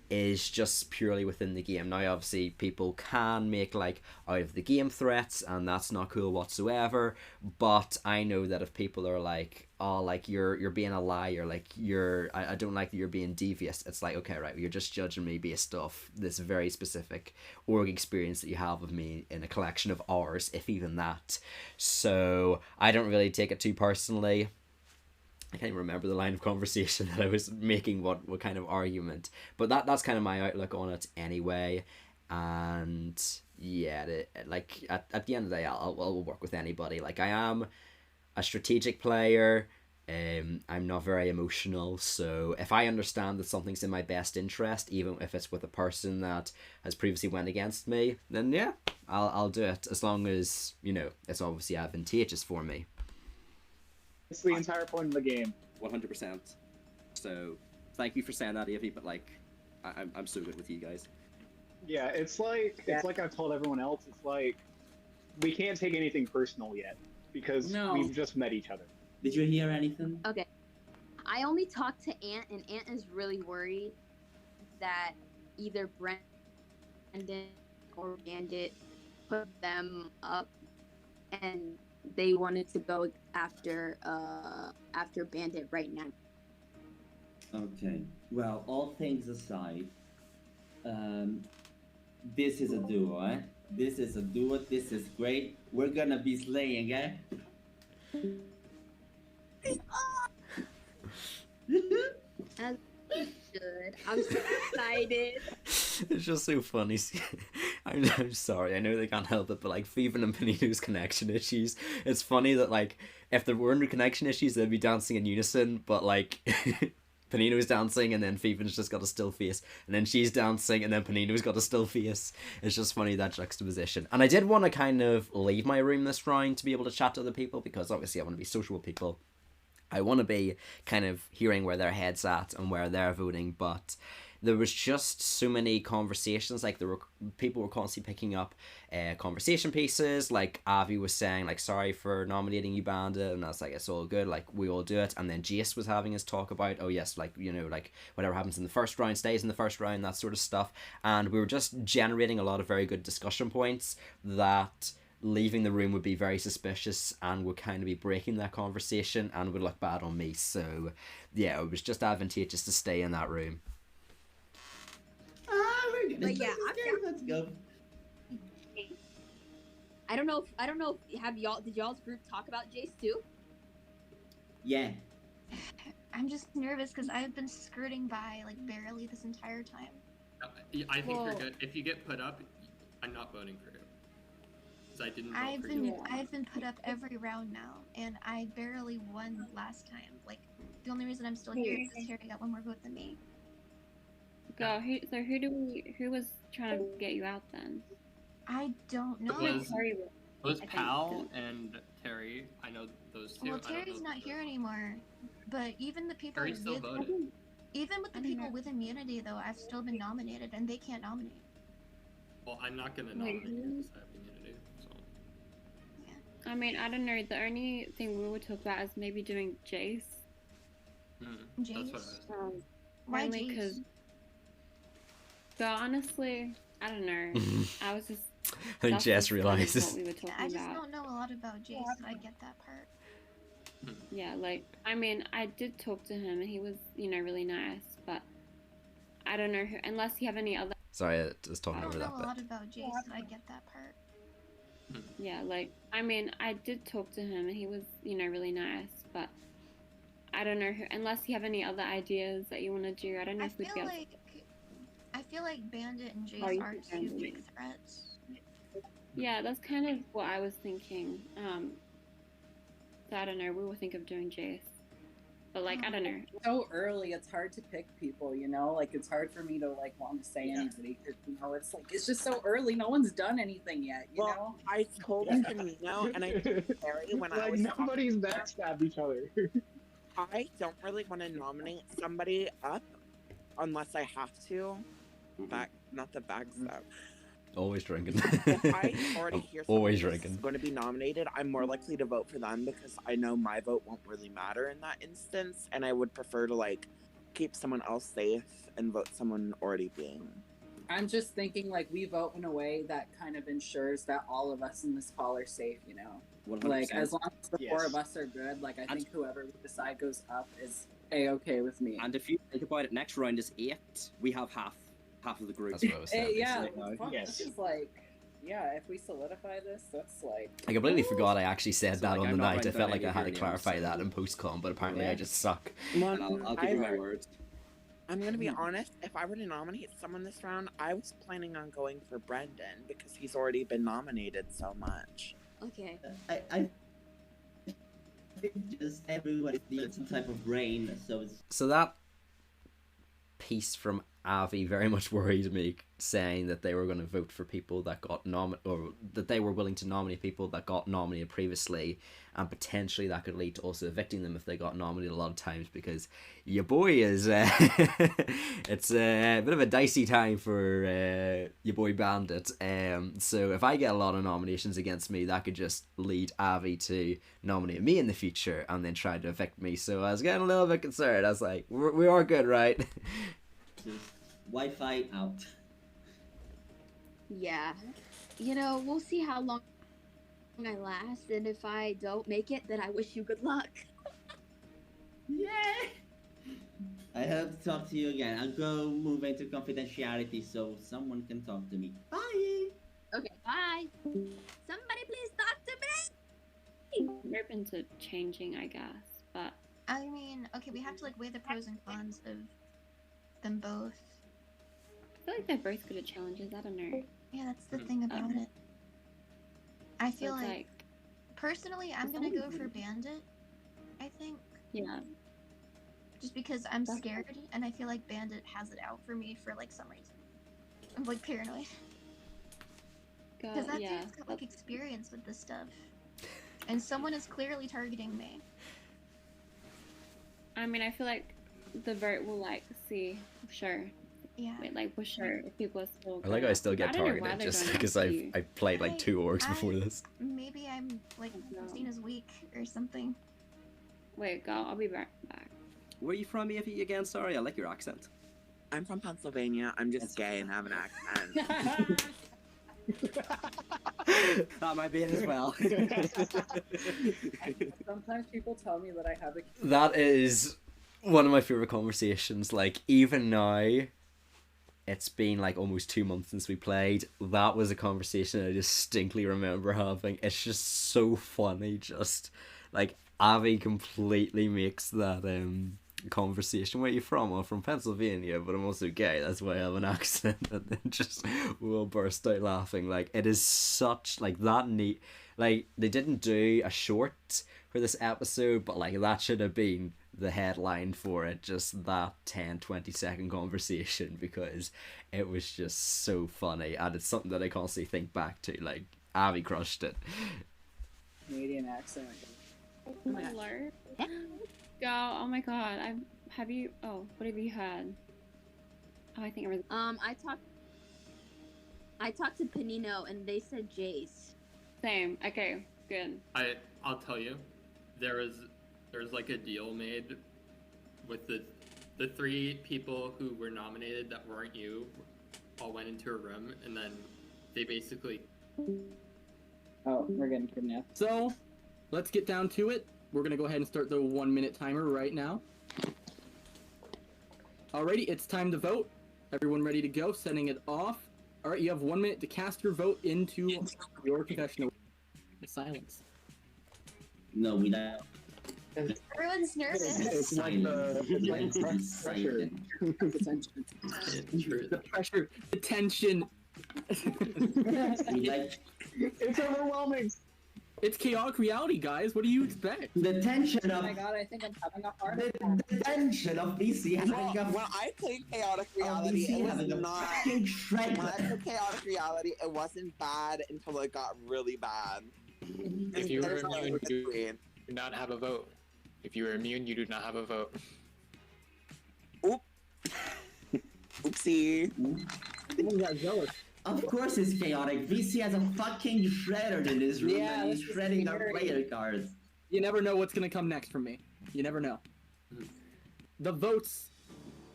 is just purely within the game. Now, obviously, people can make, like, out of the game threats, and that's not cool whatsoever, but I know that if people are like, oh, like, you're being a liar, like, I don't like that you're being devious, it's like, okay, right, you're just judging me based off this very specific org experience that you have of me in a collection of hours, if even that. So, I don't really take it too personally. I can't even remember the line of conversation that I was making, what kind of argument. But that's kind of my outlook on it anyway. And yeah, like at the end of the day, I'll work with anybody. Like, I am a strategic player. I'm not very emotional. So if I understand that something's in my best interest, even if it's with a person that has previously went against me, then yeah, I'll do it, as long as, you know, it's obviously advantageous for me. It's the entire point of the game. 100%. So thank you for saying that, Avi. But like, I'm so good with you guys. Yeah, it's like I've told everyone else. It's like we can't take anything personal yet because we've just met each other. Did you hear anything? Okay. I only talked to Ant, and Ant is really worried that either Brendan or Bandit put them up, and they wanted to go after Bandit right now. Okay. Well, all things aside, this is a duo, eh? This is a duo. This is great. We're gonna be slaying, eh? As we should. I'm so excited. It's just so funny. I'm sorry, I know they can't help it, but like Feven and Panino's connection issues, it's funny that like if there weren't connection issues they'd be dancing in unison, but like Panino's dancing and then Feven's just got a still face, and then she's dancing and then Panino's got a still face. It's just funny, that juxtaposition. And I did want to kind of leave my room this round to be able to chat to other people, because obviously I want to be social with people. I want to be kind of hearing where their head's at and where they're voting, but there was just so many conversations. Like, people were constantly picking up conversation pieces. Like, Avi was saying, like, sorry for nominating you, Bandit, and I was like, it's all good, like, we all do it. And then Jace was having his talk about, oh yes, like, you know, like, whatever happens in the first round stays in the first round, that sort of stuff. And we were just generating a lot of very good discussion points that leaving the room would be very suspicious and would kind of be breaking that conversation and would look bad on me. So yeah, it was just advantageous to stay in that room. We're gonna But yeah, let's go. I don't know if did y'all's group talk about Jace too? Yeah. I'm just nervous because I've been skirting by like barely this entire time. I think you're good. If you get put up, I'm not voting for you. I didn't vote I've for been you. I've been put up every round now, and I barely won last time. Like, the only reason I'm still here is because Harry got one more vote than me. Go. Who was trying to get you out then? I don't know. It was I think Pal and Terry. I know those two. Well, I don't Terry's know not here anymore, but even the people Terry who still did, voted. Even with the people with immunity, though, I've still been nominated, and they can't nominate. Well, I'm not gonna nominate you because I have immunity. So. I mean, I don't know. The only thing we would talk about is maybe doing Jace. That's what I was. Why Mainly Jace? because. So honestly, I don't know. I was just. I think that's Jess just kind of realizes. what we were talking I just about. don't know a lot about Jace, so I get that part. Yeah, like, I mean, I did talk to him and he was, you know, really nice, but I don't know who, unless you have any other. Sorry, I was talking I over don't that know a bit. lot about Jace, so I get that part. Yeah, like, I mean, I did talk to him and he was, you know, really nice, but I don't know who, unless you have any other ideas that you want to do. I don't know if we'd be able to. I feel like Bandit and Oh, Jace you are can two do big it. threats. Yeah, that's kind of what I was thinking. So I don't know. We will think of doing Jace, but like I don't know. So early, it's hard to pick people. You know, like it's hard for me to like want to say anybody because you know it's like it's just so early. No one's done anything yet. You know. I told Camino and I told Harry when I Like was nobody's backstabbed each other. I don't really want to nominate somebody up unless I have to. Not the backstab. Always drinking. If I already hear always someone is drinking. going to be nominated, I'm more likely to vote for them because I know my vote won't really matter in that instance, and I would prefer to like keep someone else safe and vote someone already being. I'm just thinking like we vote in a way that kind of ensures that all of us in this call are safe. You know, 100%. like as long as the four Yes. of us are good, like I think whoever we decide goes up is a-okay with me. And if you think about it, next round is 8. We have half of the group. That's what I was saying. Yeah, basically. fuck, this is like, yeah, if we solidify this, that's like. I completely forgot I actually said So, that like, on the I'm not night. I writing felt down like I any had of to your clarify names. that in post-com, but apparently I just suck. And I'll give you my words. I'm gonna be honest. If I were to nominate someone this round, I was planning on going for Brendan because he's already been nominated so much. Okay. I think just everybody needs some type of brain, so it's. So that piece from Avi very much worried me, saying that they were going to vote for people that got or that they were willing to nominate people that got nominated previously, and potentially that could lead to also evicting them if they got nominated a lot of times, because your boy is it's a bit of a dicey time for your boy Bandit. So if I get a lot of nominations against me, that could just lead Avi to nominate me in the future and then try to evict me. So I was getting a little bit concerned. I was like, we are good, right? Wi-Fi out. Yeah. You know, we'll see how long I last, and if I don't make it, then I wish you good luck. Yay! I hope to talk to you again. I'll go move into confidentiality so someone can talk to me. Bye! Okay, bye. Somebody please talk to me! We're open to changing, I guess, but I mean, okay, we have to like weigh the pros and cons of them both. I feel like they're both good at challenges. I don't know. Yeah, that's the thing about it. I feel it's like, personally, I'm gonna go for Bandit. I think. Yeah. Just because I'm scared, and I feel like Bandit has it out for me for like some reason. I'm like paranoid. Because that yeah. dude's got like experience with this stuff, and someone is clearly targeting me. I mean, I feel like the vote will like see, sure. Yeah. Wait, like for sure, if people are still. I like how I still get don't know why targeted they're just going because after you. I've played like 2 orgs before this. Maybe I'm like seen as weak or something. Wait, go. I'll be back. Where are you from, Evie, again? Sorry, I like your accent. I'm from Pennsylvania. I'm just gay and have an accent. That might be it as well. Sometimes people tell me that I have a. That is one of my favorite conversations. Like, even now, it's been like almost 2 months since we played. That was a conversation I distinctly remember having. It's just so funny. Just like Avi completely makes that conversation. Where are you from? I'm from Pennsylvania, but I'm also gay. That's why I have an accent. And then just we'll burst out laughing. Like, it is such like that neat. Like, they didn't do a short for this episode, but like that should have been the headline for it, just that 10-20 second conversation, because it was just so funny, and it's something that I constantly think back to. Like, Avi crushed it. Canadian accent. Oh my lord. Go. Oh my god. Have you? Oh, what have you had? Oh, I think it was. I talked to Panino and they said Jace. Same. Okay. Good. I'll tell you, there's like a deal made with the 3 people who were nominated that weren't you, all went into a room, and then they basically. Oh, we're getting kidnapped. So, let's get down to it. We're gonna go ahead and start the 1-minute timer right now. Alrighty, it's time to vote. Everyone ready to go? Setting it off. Alright, you have 1 minute to cast your vote into your confessional. Silence. No, we don't. Everyone's nervous. It's like the pressure. The pressure, the tension. It's overwhelming. It's chaotic reality, guys. What do you expect? The tension Oh of my god, I think I'm having a heart attack. the tension of BC having a When I played Chaotic Reality, BC it was having a not. fucking shred. When I played Chaotic Reality, it wasn't bad until it got really bad. If you were There's no immune, in you between. do not have a vote. If you are immune, you do not have a vote. Oopsie. Of course it's chaotic. VC has a fucking shredder in his room and he's shredding our player cards. You never know what's gonna come next from me. You never know. The votes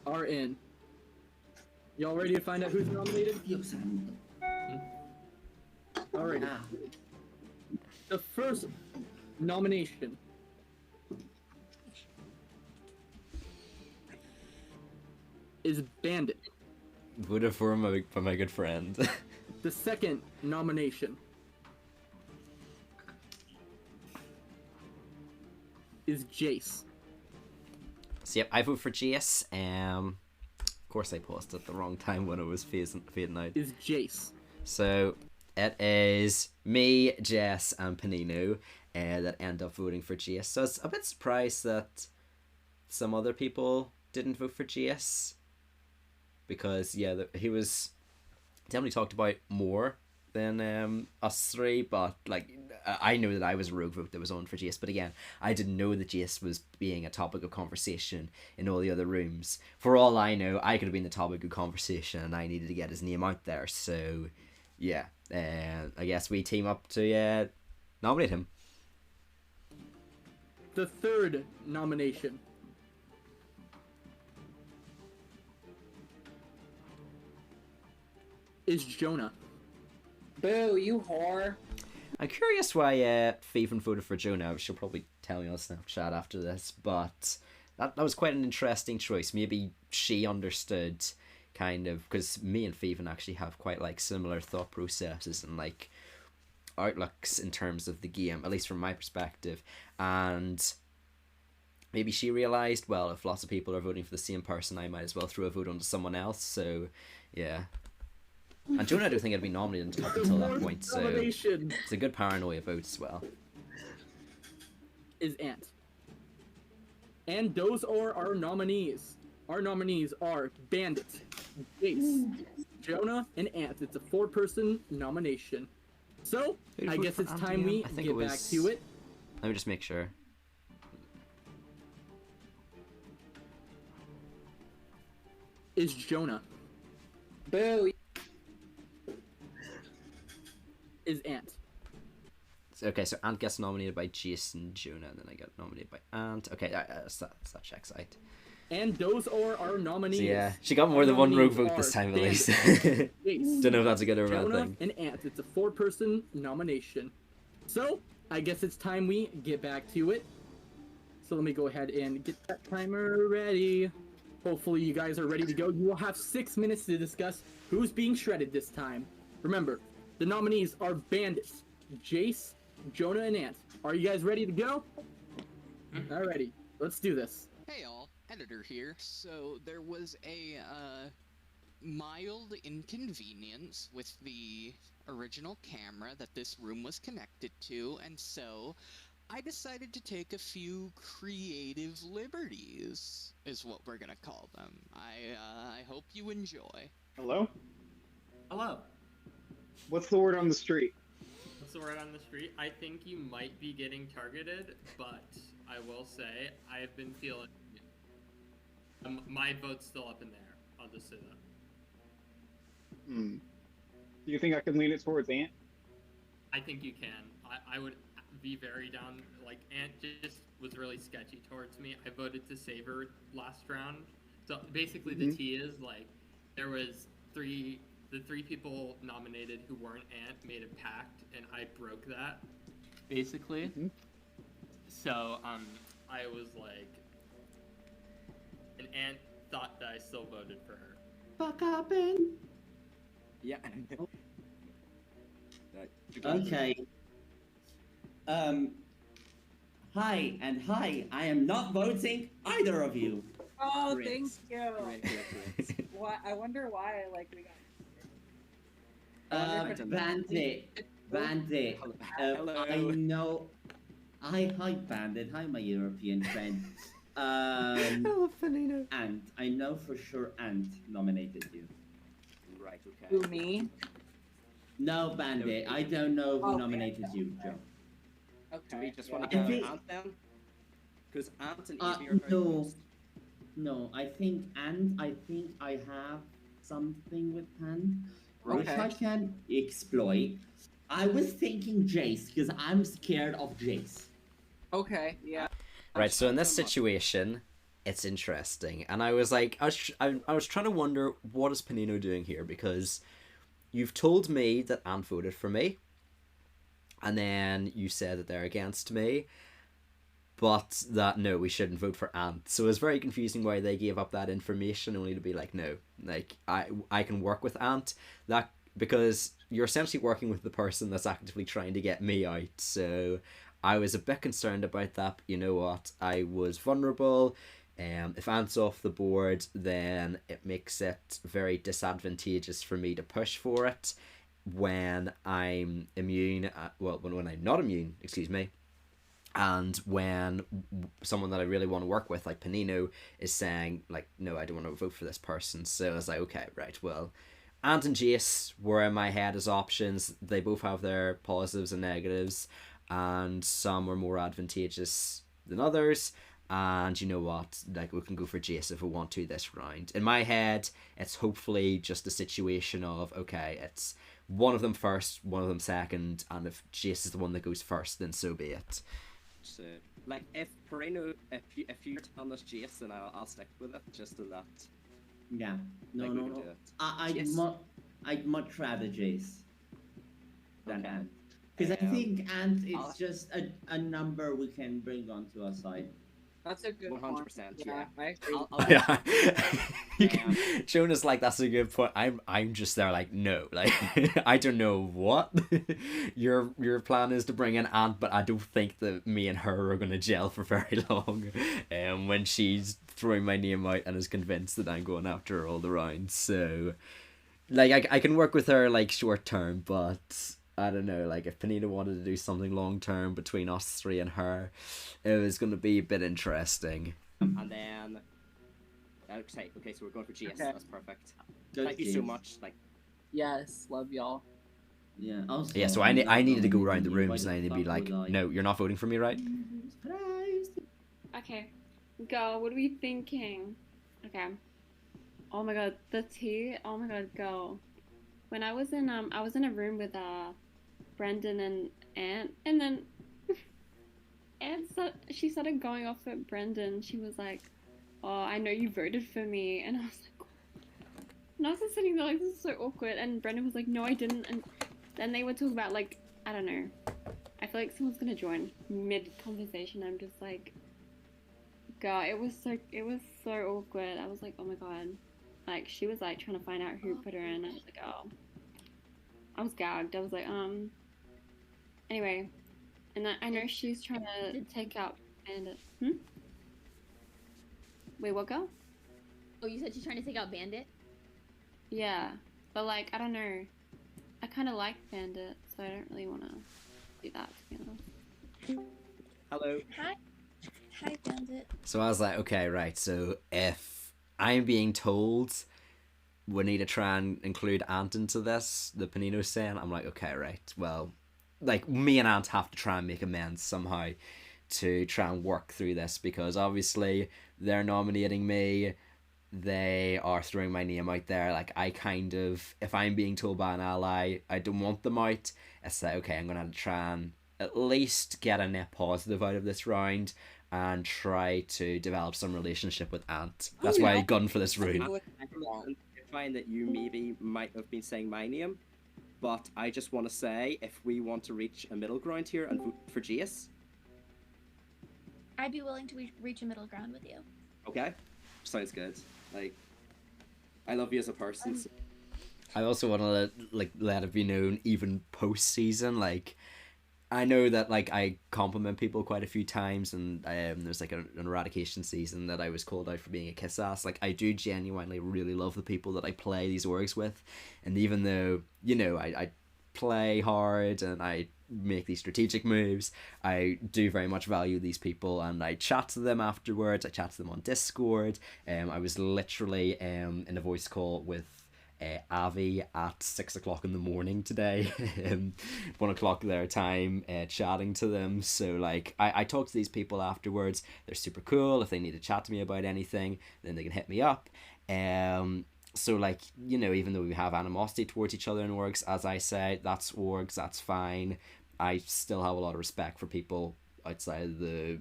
are in. Y'all ready to find out who's nominated? Alright. The first nomination is Bandit. Voted for my good friend. The second nomination is Jace. So yep, I vote for Jace. Of course I paused at the wrong time when it was fading out. Is Jace. So it is me, Jess, and Panino that end up voting for Jace. So I was a bit surprised that some other people didn't vote for Jace. Because, yeah, he was definitely talked about more than us 3, but, like, I know that I was a rogue vote that was on for Jace, but again, I didn't know that Jace was being a topic of conversation in all the other rooms. For all I know, I could have been the topic of conversation, and I needed to get his name out there, so, yeah, I guess we team up to nominate him. The third nomination is Jonah. Boo, you whore. I'm curious why Faven voted for Jonah. She'll probably tell me on Snapchat after this, but that was quite an interesting choice. Maybe she understood kind of, because me and Faven actually have quite like similar thought processes and like outlooks in terms of the game, at least from my perspective, and maybe she realized, well, if lots of people are voting for the same person, I might as well throw a vote onto someone else. So yeah. And Jonah, I don't think I'd be nominated up until that point, so it's a good paranoia vote as well. Is Ant. And those are our nominees. Our nominees are Bandit, Jace, Jonah, and Ant. It's a 4-person nomination. So, I guess it's time we get back to it. Let me just make sure. Is Jonah. Boo. Is Ant. Okay, so Ant gets nominated by Jason, Jonah, and then I get nominated by Ant. Okay, that checks out. And those are our nominees. So yeah, she got more than one rogue vote this time at least. Don't know if that's a good or bad Jonah thing. and Ant. It's a 4-person nomination. So, I guess it's time we get back to it. So let me go ahead and get that timer ready. Hopefully you guys are ready to go. You will have 6 minutes to discuss who's being shredded this time. Remember, the nominees are Bandits, Jace, Jonah, and Ant. Are you guys ready to go? Alrighty, let's do this. Hey all, Editor here. So there was a mild inconvenience with the original camera that this room was connected to, and so I decided to take a few creative liberties, is what we're gonna call them. I hope you enjoy. Hello? Hello. What's the word on the street? sword on the street, I think you might be getting targeted, but I will say I've been feeling my vote's still up in the air. I'll just say that. Do you think I can lean it towards Ant? I think you can. I would be very down. Like, Ant just was really sketchy towards me. I voted to save her last round. So basically, the tea is like there was the three people nominated who weren't Ant made a pact, and I broke that. Basically. So I was like, and Ant thought that I still voted for her. Fuck up in. Yeah. Okay. Hi and hi. I am not voting either of you. Oh, Great. thank you. Great. Why? I wonder why. Like we got. Bandit. Bandit. Hello. I know. Hi, Bandit. Hi, my European friend. Hello, Panino. Ant. I know for sure Ant nominated you. Right. Okay. Who, me? No, Bandit. I don't know who nominated you, Joe. Okay. Do we just want I to go think- Ant then? Because Ant and Evie are very No. close. No, I think I have something with Ant, which Okay. I can exploit. I was thinking Jace, because I'm scared of Jace. Okay. Yeah. Right, so in this situation, it's interesting, and I was like, I was trying to wonder what is Panino doing here, because you've told me that Ant voted for me, and then you said that they're against me, but that no, we shouldn't vote for Ant. So it was very confusing why they gave up that information only to be like, no, like I can work with Ant, that because you're essentially working with the person that's actively trying to get me out. So I was a bit concerned about that. But you know what? I was vulnerable. If Ant's off the board, then it makes it very disadvantageous for me to push for it when I'm immune. When I'm not immune, excuse me. And when someone that I really want to work with, like Panino, is saying, like, no, I don't want to vote for this person. So I was like, okay, right, well, Ant and Jace were in my head as options. They both have their positives and negatives, and some were more advantageous than others. And you know what? Like, we can go for Jace if we want to this round. In my head, it's hopefully just a situation of, okay, it's one of them first, one of them second, and if Jace is the one that goes first, then so be it. So, like, if Perino, if you're telling us Jace, then I'll stick with it, just so that. Yeah. No, like, we no, can no. do it. I'd much rather Jace than Okay. Ant. Because I think Ant is I'll- just a number we can bring onto our side. That's a good 100%, point. yeah. I agree. Yeah. Jonah's like, that's a good point. I'm just there like, no, like I don't know what your plan is to bring in Ant, but I don't think that me and her are gonna gel for very long. When she's throwing my name out and is convinced that I'm going after her all the rounds. So like I can work with her like short term, but I don't know, like if Panita wanted to do something long term between us three and her, it was going to be a bit interesting. And then, okay, so we're going for Jace. Okay. That's perfect. Go Thank you so Jace. much. Like, Yes, love y'all. Yeah. Also, Yeah, so I needed to go around the Why rooms and I need to be fuck like, was I? no, you're not voting for me, right? Okay, go. What are we thinking? Okay. Oh my god, the tea. Oh my god, go. When I was in a room with Brendan and Ant, and then she started going off at Brendan. She was like, "Oh, I know you voted for me," and I was like, and I was just sitting there like, this is so awkward. And Brendan was like, "No, I didn't." And then they were talking about like, I don't know. I feel like someone's gonna join mid conversation. I'm just like, God, it was so awkward. I was like, oh my god. Like, she was like trying to find out who put her in. I was like, oh. I was gagged. I was like, Anyway, and I know she's trying to take out Bandit. Wait, what, girl? Oh, you said she's trying to take out Bandit? Yeah, but like, I don't know. I kind of like Bandit, so I don't really want to do that, to be honest. hello. Hi. Hi, Bandit. So I was like, okay, right, so if I'm being told we need to try and include Ant into this, the Panino's saying, I'm like, okay, right, well, like me and Ant have to try and make amends somehow to try and work through this, because obviously they're nominating me, they are throwing my name out there. Like, I kind of, if I'm being told by an ally I don't want them out, it's like, okay, I'm gonna have to try and at least get a net positive out of this round and try to develop some relationship with Ant. That's why I gone for this rune. I find that you maybe might have been saying my name, but I just want to say, if we want to reach a middle ground here and vote for Jace. I'd be willing to reach a middle ground with you. Okay, sounds good. Like, I love you as a person. So. I also want to let it be known, even post season, like, I know that like I compliment people quite a few times, and there's like an Eradication season that I was called out for being a kiss ass. Like, I do genuinely really love the people that I play these orgs with, and even though, you know, I play hard and I make these strategic moves, I do very much value these people, and I chat to them afterwards. I chat to them on Discord. I was literally in a voice call with Avi at 6 o'clock in the morning today, 1 o'clock their time, chatting to them. So like, I talk to these people afterwards. They're super cool. If they need to chat to me about anything, then they can hit me up. So like, you know, even though we have animosity towards each other in orgs, as I say, that's orgs, that's fine. I still have a lot of respect for people outside of the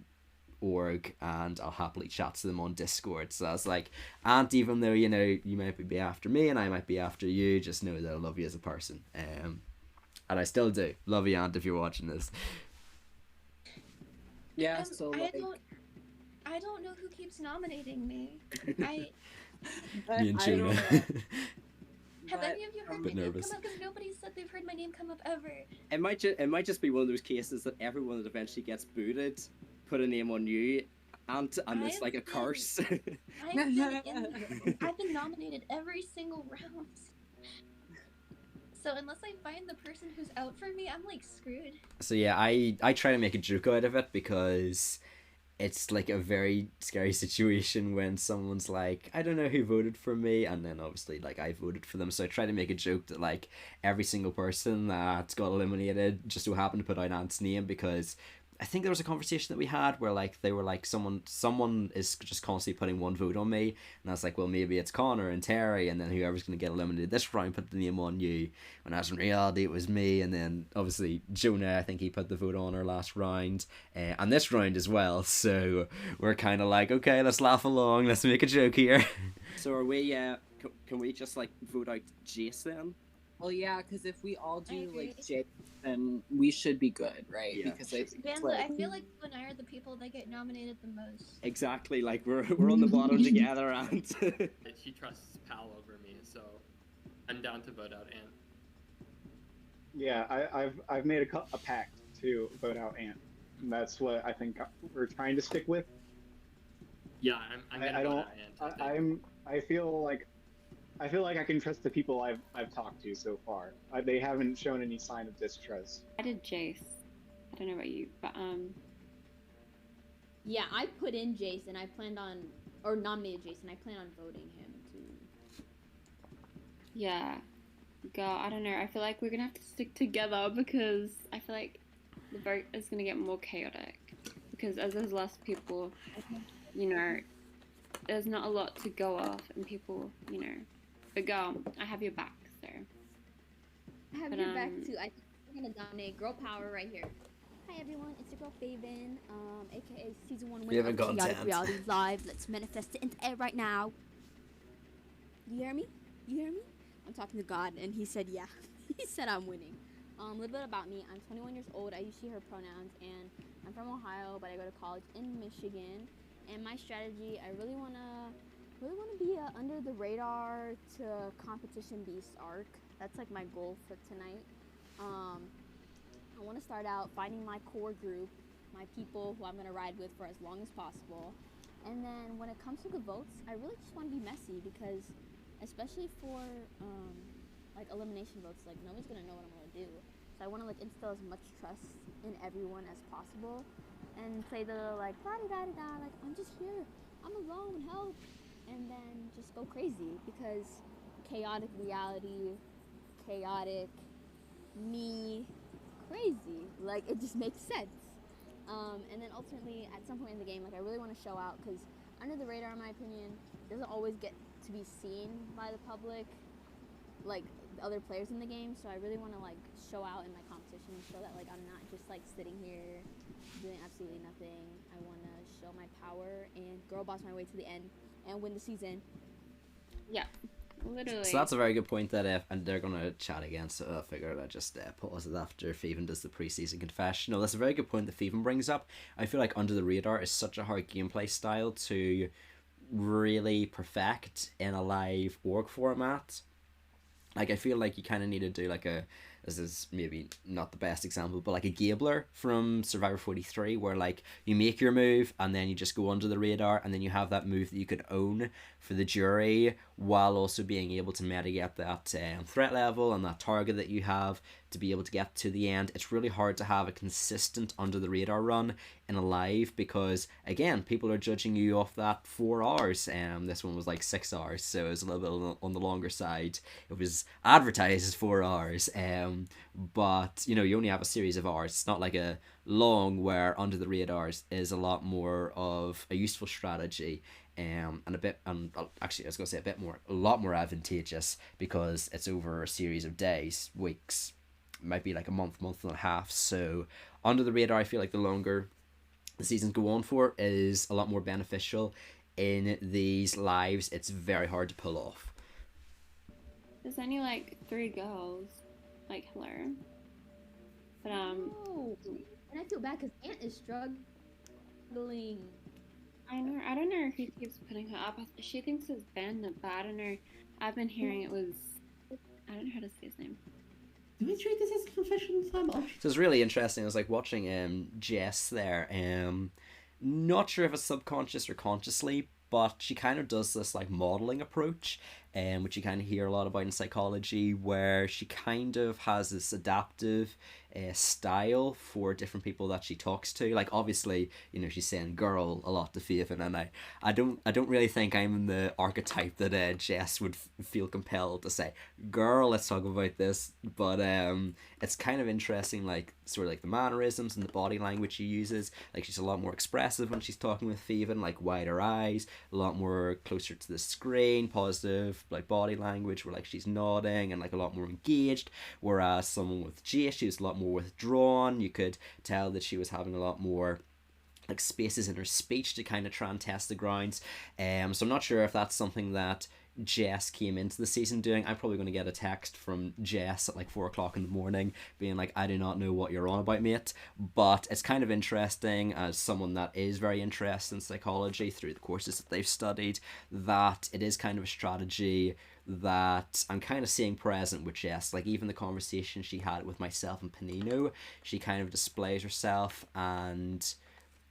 org, and I'll happily chat to them on Discord. So I was like, Ant, even though, you know, you might be after me and I might be after you, just know that I love you as a person. And I still do. Love you, Ant, if you're watching this. Yeah, so like... I don't know who keeps nominating me. Me and Tuna. Have any of you heard my name come up? Because nobody said they've heard my name come up ever. It might just be one of those cases that everyone that eventually gets booted put a name on you, and it's like a curse. I've been nominated every single round. So unless I find the person who's out for me, I'm like screwed. So yeah, I try to make a joke out of it, because it's like a very scary situation when someone's like, I don't know who voted for me, and then obviously like I voted for them. So I try to make a joke that like every single person that got eliminated just so happened to put out Ant's name, because I think there was a conversation that we had where like they were like, someone is just constantly putting one vote on me, and I was like, well, maybe it's Connor and Terry, and then whoever's going to get eliminated this round put the name on you, when as in reality it was me. And then obviously Jonah, I think he put the vote on her last round, and this round as well. So we're kind of like, okay, let's laugh along, let's make a joke here. So are we can we just like vote out Jace then? Well, yeah, because if we all do like Jace, then we should be good, right? Yeah, because Bandit, I feel like you and I are the people that get nominated the most. Exactly, like we're on the bottom together, and She trusts Pal over me, so I'm down to vote out Ant. Yeah, I've made a pact to vote out Ant. And that's what I think we're trying to stick with. Yeah, I'm gonna vote out Ant. I feel like I can trust the people I've talked to so far. They haven't shown any sign of distrust. I did Jace. I don't know about you, but Yeah, I put in Jason. I planned on, or nominated Jason. I plan on voting him too. yeah, God, I don't know. I feel like we're gonna have to stick together, because I feel like the vote is gonna get more chaotic, because as there's less people, you know, there's not a lot to go off, and people, you know. But girl, I have your back, so. I have your back too. I think we're gonna dominate girl power right here. Hi everyone, it's your girl Faven, aka season 1 winner of Chaotic Reality Live. Let's manifest it into air right now. You hear me? You hear me? I'm talking to God, and he said yeah. He said I'm winning. A little bit about me. I'm 21 years old. I use she, her pronouns, and I'm from Ohio, but I go to college in Michigan. And my strategy, I really wanna be a under the radar to competition beast arc. That's like my goal for tonight. I want to start out finding my core group, my people who I'm gonna ride with for as long as possible. And then when it comes to the votes, I really just want to be messy, because especially for like elimination votes, like nobody's gonna know what I'm gonna do. So I want to like instill as much trust in everyone as possible, and say the like la-di-da-di-da, like I'm just here, I'm alone, help, and then just go crazy, because chaotic reality, chaotic me, crazy. Like, it just makes sense. And then ultimately, at some point in the game, like, I really want to show out, because Under the Radar, in my opinion, doesn't always get to be seen by the public, like, the other players in the game, so I really want to, like, show out in my competition and show that, like, I'm not just, like, sitting here doing absolutely nothing. I want to show my power and girl boss my way to the end and win the season. Yeah. Literally. So that's a very good point that and they're going to chat again, so I figured I'd just pause it after Feven does the preseason confession. No, that's a very good point that Feven brings up. I feel like Under the Radar is such a hard gameplay style to really perfect in a live org format. Like, I feel like you kind of need to do like this is maybe not the best example, but like a Gabler from Survivor 43, where like you make your move and then you just go under the radar, and then you have that move that you could own for the jury, while also being able to mitigate that threat level and that target that you have to be able to get to the end. It's really hard to have a consistent under the radar run in a live, because again, people are judging you off that 4 hours. This one was like 6 hours, so it was a little bit on the longer side. It was advertised as 4 hours, but you know, you only have a series of hours. It's not like a long, where Under the Radars is a lot more of a useful strategy, and actually I was gonna say a lot more advantageous, because it's over a series of days, weeks, might be like a month and a half. So Under the Radar, I feel like the longer the seasons go on for, is a lot more beneficial. In these lives, it's very hard to pull off. There's only like 3 girls. Like, hello. But Oh, and I feel bad because Ant is struggling. I know. I don't know if he keeps putting her up. She thinks it's Bandit, but I don't know. I've been hearing it was. I don't know how to say his name. Do we treat this as confession time? So it's really interesting. I was like watching Jess there. Not sure if it's subconscious or consciously, but she kind of does this like modeling approach, which you kind of hear a lot about in psychology, where she kind of has this adaptive style for different people that she talks to. Like, obviously, you know, she's saying girl a lot to Faven, and I don't really think I'm the archetype that Jess would feel compelled to say, girl, let's talk about this. But it's kind of interesting, like sort of like the mannerisms and the body language she uses. Like, she's a lot more expressive when she's talking with Faven, like wider eyes, a lot more closer to the screen, positive like body language, where like she's nodding and like a lot more engaged. Whereas someone with Jace, she was a lot more withdrawn. You could tell that she was having a lot more like spaces in her speech to kind of try and test the grounds. So I'm not sure if that's something that Jess came into the season doing. I'm probably going to get a text from Jess at like 4 o'clock in the morning being like, I do not know what you're on about, mate. But it's kind of interesting, as someone that is very interested in psychology through the courses that they've studied, that it is kind of a strategy that I'm kind of seeing present with Jess. Like, even the conversation she had with myself and Panino, she kind of displays herself and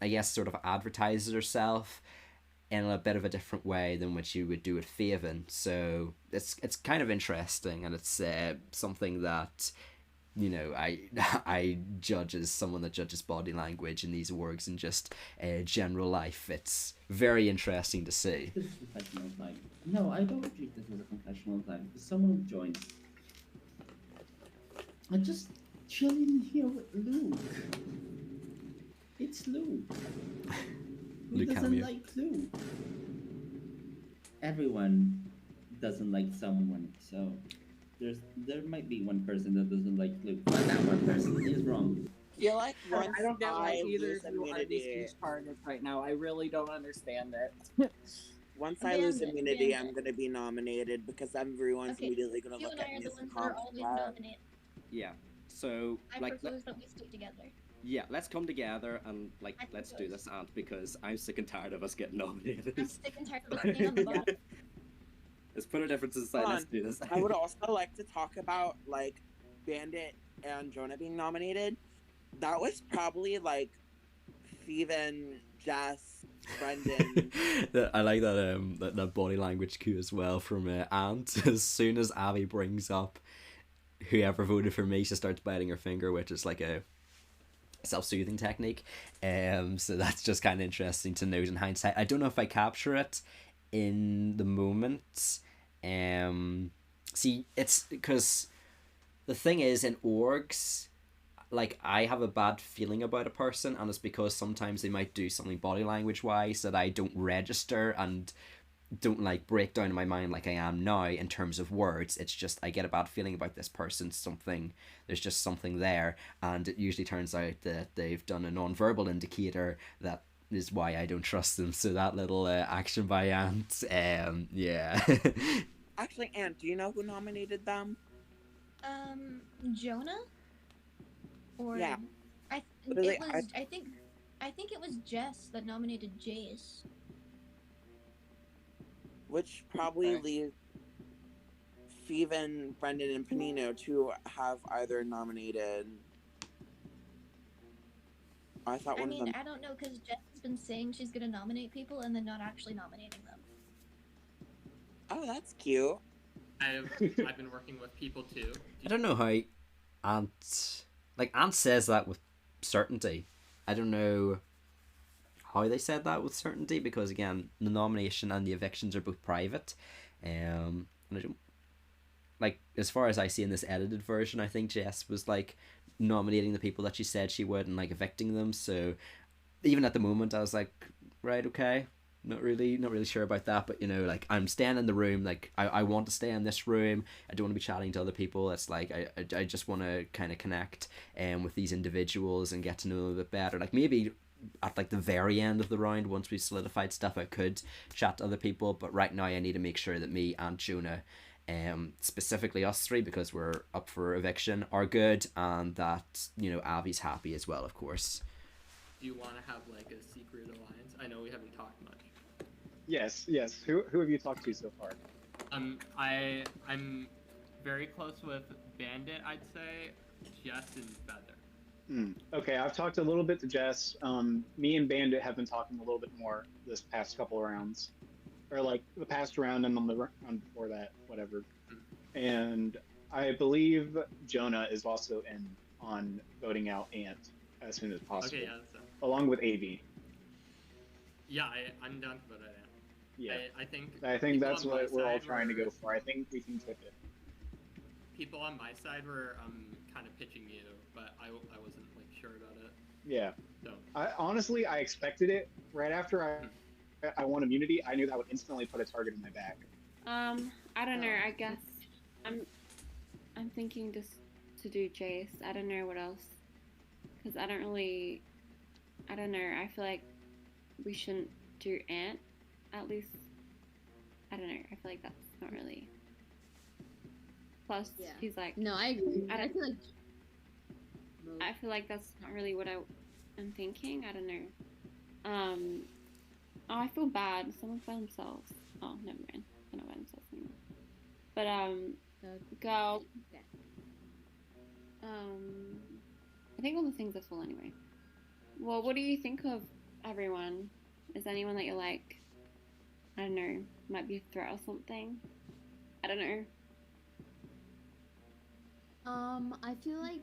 I guess sort of advertises herself in a bit of a different way than what you would do with Faven. So it's kind of interesting, and it's something that, you know, I judge as someone that judges body language in these orgs and just general life. It's very interesting to see. This is confessional time. No, I don't treat this as a confessional time. If someone joins, I'm just chilling here with Luke. It's Luke. Who Luke doesn't cameo. like Luke? Everyone doesn't like someone, so there might be one person that doesn't like Luke, but that one person is wrong. Feel like once I don't get why I either lose of you are immunity, these targets right now. I really don't understand it. once I lose immunity, I'm gonna be nominated because everyone's immediately gonna You look and I at are me the as a ones that are always nominated. Yeah. So I like propose that we stick together. yeah, let's come together and like let's do this, Ant, because I'm sick and tired of us getting nominated. I'm sick and tired of staying on the bottom. Let's put our differences aside. Hold Let's on. do this. I would also like to talk about like Bandit and Jonah being nominated. That was probably like Steven, Jess, Brendan. I like that body language cue as well from Ant. As soon as Abby brings up whoever voted for me, she starts biting her finger, which is like a self-soothing technique. So that's just kind of interesting to note in hindsight. I don't know if I capture it in the moment. See, it's because the thing is, in orgs, like I have a bad feeling about a person, and it's because sometimes they might do something body language wise that I don't register and don't like break down in my mind like I am now in terms of words. It's just I get a bad feeling about this person, there's just something there, and it usually turns out that they've done a non-verbal indicator that is why I don't trust them. So that little action by Ant, yeah. Actually, Ant, do you know who nominated them? Jonah? Or Yeah. I Really, it was I think it was Jess that nominated Jace. Which probably leaves Steven, Brendan, and Panino to have either nominated. I thought one of them. I don't know, because Jess has been saying she's gonna nominate people and then not actually nominating them. Oh, that's cute. I've been working with people too. I don't know how Ant says that with certainty. I don't know how they said that with certainty, because again, the nomination and the evictions are both private. And I don't, like, as far as I see in this edited version, I think Jess was like nominating the people that she said she would and like evicting them. So even at the moment, I was like, right, okay, not really sure about that. But you know, like, I'm staying in the room. Like, I want to stay in this room. I don't want to be chatting to other people. It's like I just want to kind of connect with these individuals and get to know them a bit better. Like, maybe at like the very end of the round, once we solidified stuff, I could chat to other people, but right now I need to make sure that me and Jonah, specifically us three, because we're up for eviction, are good, and that, you know, Avi's happy as well, of course. Do you want to have like a secret alliance? I know we haven't talked much. Yes. Who have you talked to so far? I'm very close with Bandit, I'd say, Jess and Feather. Okay, I've talked a little bit to Jess. Me and Bandit have been talking a little bit more this past couple of rounds, or like the past round and on the round before that, whatever. And I believe Jonah is also in on voting out Ant as soon as possible. Okay, yeah, that's along with AV. Yeah, I'm down to vote Ant. Yeah, I think that's what we're all trying to go for. I think we can tip it. People on my side were kind of pitching you, but I wasn't like sure about it. Yeah. So honestly, I expected it right after I won immunity. I knew that would instantly put a target in my back. I don't know. I guess I'm thinking just to do Jace. I don't know what else, because I don't know. I feel like we shouldn't do Ant. At least I don't know. I feel like that's not really. Plus, he's like. No, I agree. I feel like that's not really what I'm thinking. I don't know. Oh, I feel bad. Someone by themselves. Oh, never mind. They're not by themselves anymore. But go. Okay. I think all the things are full anyway. Well, what do you think of everyone? Is anyone that you like? I don't know. Might be a threat or something. I don't know. I feel like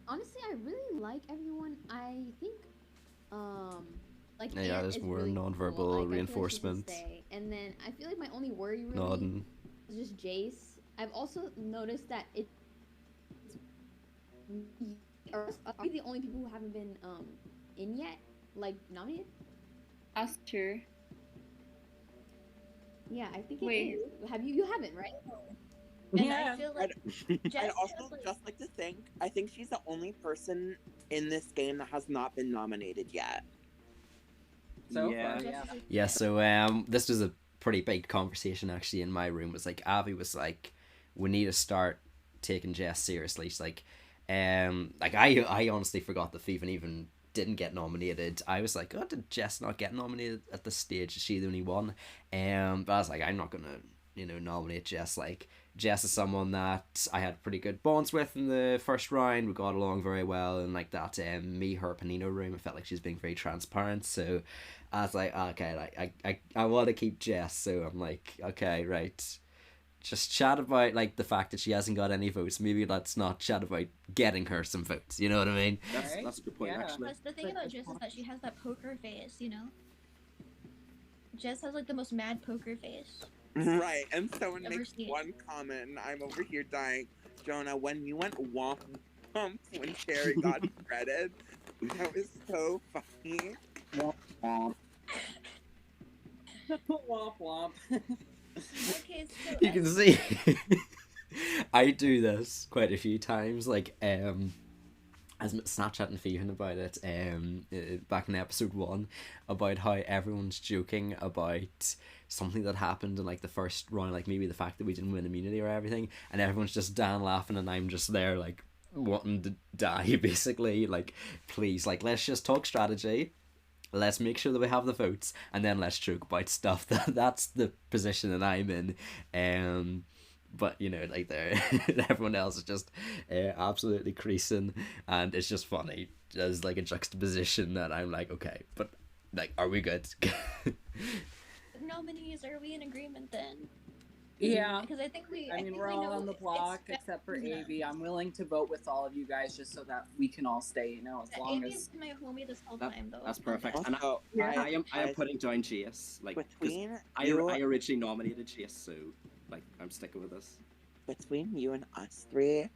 honestly, I really like everyone. I think, like, yeah, there's more really non-verbal cool. Like, reinforcement. And then I feel like my only worry really Nodding. is just Jace. I've also noticed that are we the only people who haven't been in yet, like nominated? Us too. Yeah, I think Wait. it is. Have you? You haven't, right? And I feel like I'd also just like to think, I think she's the only person in this game that has not been nominated yet. So Yeah. far, yeah. Yeah, so this was a pretty big conversation actually in my room. Was like, Avi was like, we need to start taking Jess seriously. She's like I honestly forgot that Feven even didn't get nominated. I was like, oh, did Jess not get nominated at this stage? Is she the only one? But I was like, I'm not gonna, nominate Jess. Like, Jess is someone that I had pretty good bonds with in the first round. We got along very well, and like that her Panino room, I felt like she was being very transparent. So I was like, okay, like I want to keep Jess. So I'm like, okay, right. Just chat about like the fact that she hasn't got any votes. Maybe let's not chat about getting her some votes. You know what I mean? That's a good point, actually. Plus, the thing about Jess is that she has that poker face, Jess has like the most mad poker face. Right, and someone Never makes seen it. one comment, and I'm over here dying. Jonah, when you went womp when Cherry got shredded. That was so funny. Womp womp. Okay, so You can see I do this quite a few times, like I was Snapchatting Phoebe about it back in episode 1 about how everyone's joking about something that happened in like the first round, like maybe the fact that we didn't win immunity or everything, and everyone's just down laughing and I'm just there like wanting to die basically, like please, like let's just talk strategy, let's make sure that we have the votes, and then let's joke about stuff. That's the position that I'm in. But you know, like there, everyone else is just absolutely creasing, and it's just funny. There's like a juxtaposition that I'm like, okay, but like, are we good? nominees, are we in agreement then? Yeah. Because I think I mean, we're all on the block except for AV. I'm willing to vote with all of you guys just so that we can all stay, you know, as long AV as. is my homie this whole time, though. That's perfect. And Also, I am putting down Chase. Like, 'cause Between I you- originally nominated Chase, so like I'm sticking with this. Between you and us three,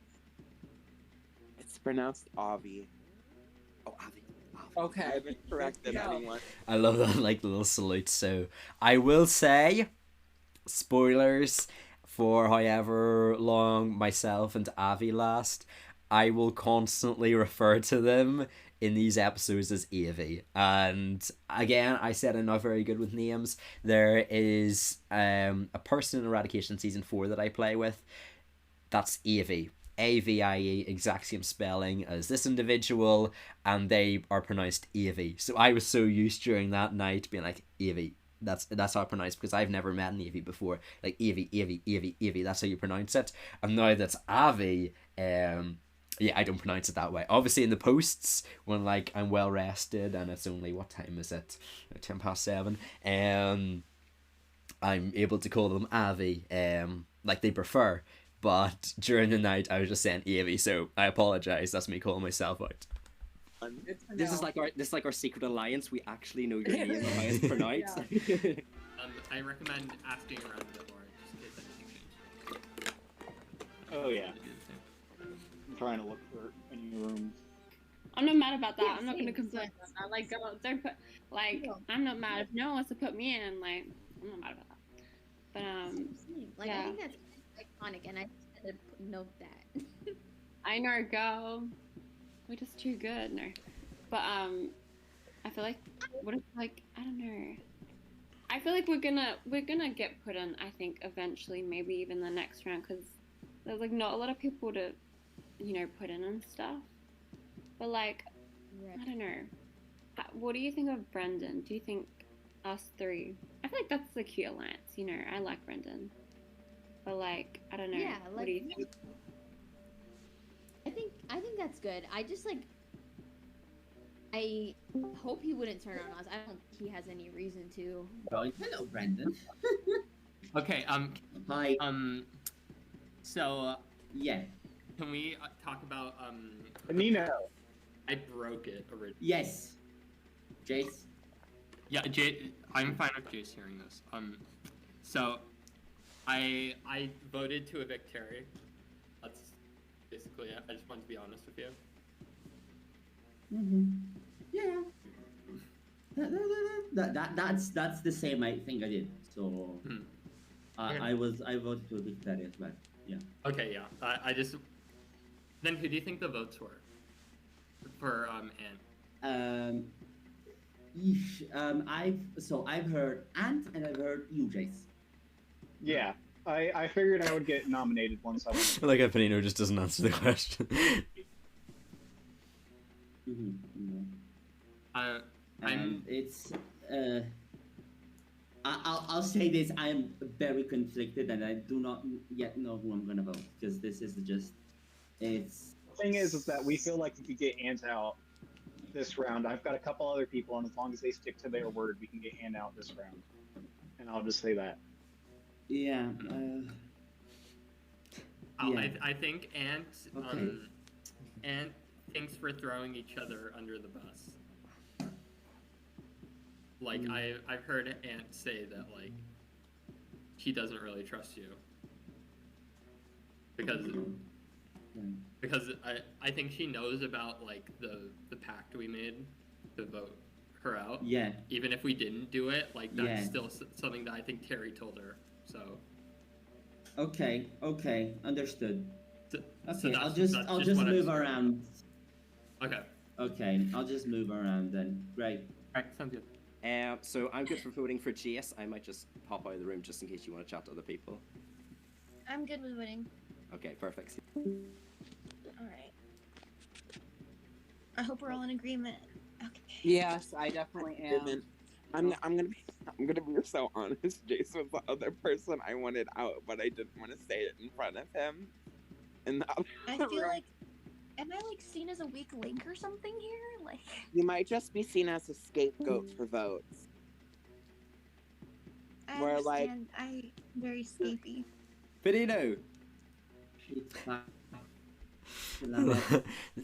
it's pronounced Avi. Oh, Avi. Okay. I haven't corrected anyone. I love that like little salute. So I will say, spoilers for however long myself and Avi last, I will constantly refer to them in these episodes as Avi. And again, I said I'm not very good with names. There is a person in Eradication Season 4 that I play with. That's Avi. A-V-I-E, exact same spelling as this individual, and they are pronounced Avi. So I was so used during that night being like, Avi. That's how I pronounce it, because I've never met an Avi before. Like Avi, Avi, Avi, Avi, that's how you pronounce it. And now that's Avi, yeah, I don't pronounce it that way. Obviously in the posts, when like I'm well rested and it's only, what time is it? 7:10. I'm able to call them Avi, like they prefer. But during the night, I was just saying Avi, so I apologize. That's me calling myself out. This is like our secret alliance. We actually know your name and how it's pronounced. I recommend asking around a bit more, just in case anything changes. Oh yeah. I'm trying to look for any rooms. I'm not mad about that. Yeah, I'm not gonna same, complain about that. Like, don't put, like, I'm not mad if no one wants to put me in. Like, I'm not mad about that. But Like, yeah. I think that's iconic, and I just had to note that. I know, go. We're just too good, no. But I feel like, what if, like, I don't know. I feel like we're gonna get put in. I think eventually, maybe even the next round, because there's like not a lot of people to, you know, put in and stuff. But like, I don't know. What do you think of Brendan? Do you think us three? I feel like that's the cute alliance. You know, I like Brendan. But like, I don't know. Yeah, what like, do you think? I think that's good. I just like, I hope he wouldn't turn on us. I don't think he has any reason to. Well, hello, Brendan. Okay. Hi. So. Yeah. Can we talk about Nino. I broke it originally. Yes. Jace. Yeah, I'm fine with Jace hearing this. So, I voted to evict Terry. That's basically it. I just wanted to be honest with you. Yeah. That's the same I think I did. So I voted to evict Terry as well. Yeah. Okay, yeah. I just. Then who do you think the votes were? For Anne. I've heard Ant and I've heard you, Jace. Yeah, I figured I would get nominated once I went. Like if Panino just doesn't answer the question. I'll say this: I am very conflicted, and I do not yet know who I'm gonna vote because this is just. It's. The thing is that we feel like we could get Ant out this round. I've got a couple other people, and as long as they stick to their word, we can get Ant out this round. And I'll just say that. Yeah. I think Ant. Okay. Ant thinks we're throwing each other under the bus. Like I've heard Ant say that like she doesn't really trust you because Because I think she knows about like the pact we made to vote her out. Yeah. Even if we didn't do it, like that's Yeah. still something that I think Terry told her. So. Okay, understood. So Okay, I'll that's just what move I'm- around. Okay. Okay, I'll just move around then. Great. Alright, sounds good. So I'm good for voting for Jace. I might just pop out of the room just in case you want to chat to other people. I'm good with winning. Okay, perfect. Alright. I hope we're all in agreement. Okay. Yes, I definitely am. I'm gonna be so honest. Jace was the other person I wanted out, but I didn't want to say it in front of him. And I feel like, am I like seen as a weak link or something here? Like, you might just be seen as a scapegoat for votes. I Where, like- understand. I'm very scapey. Benito! Like,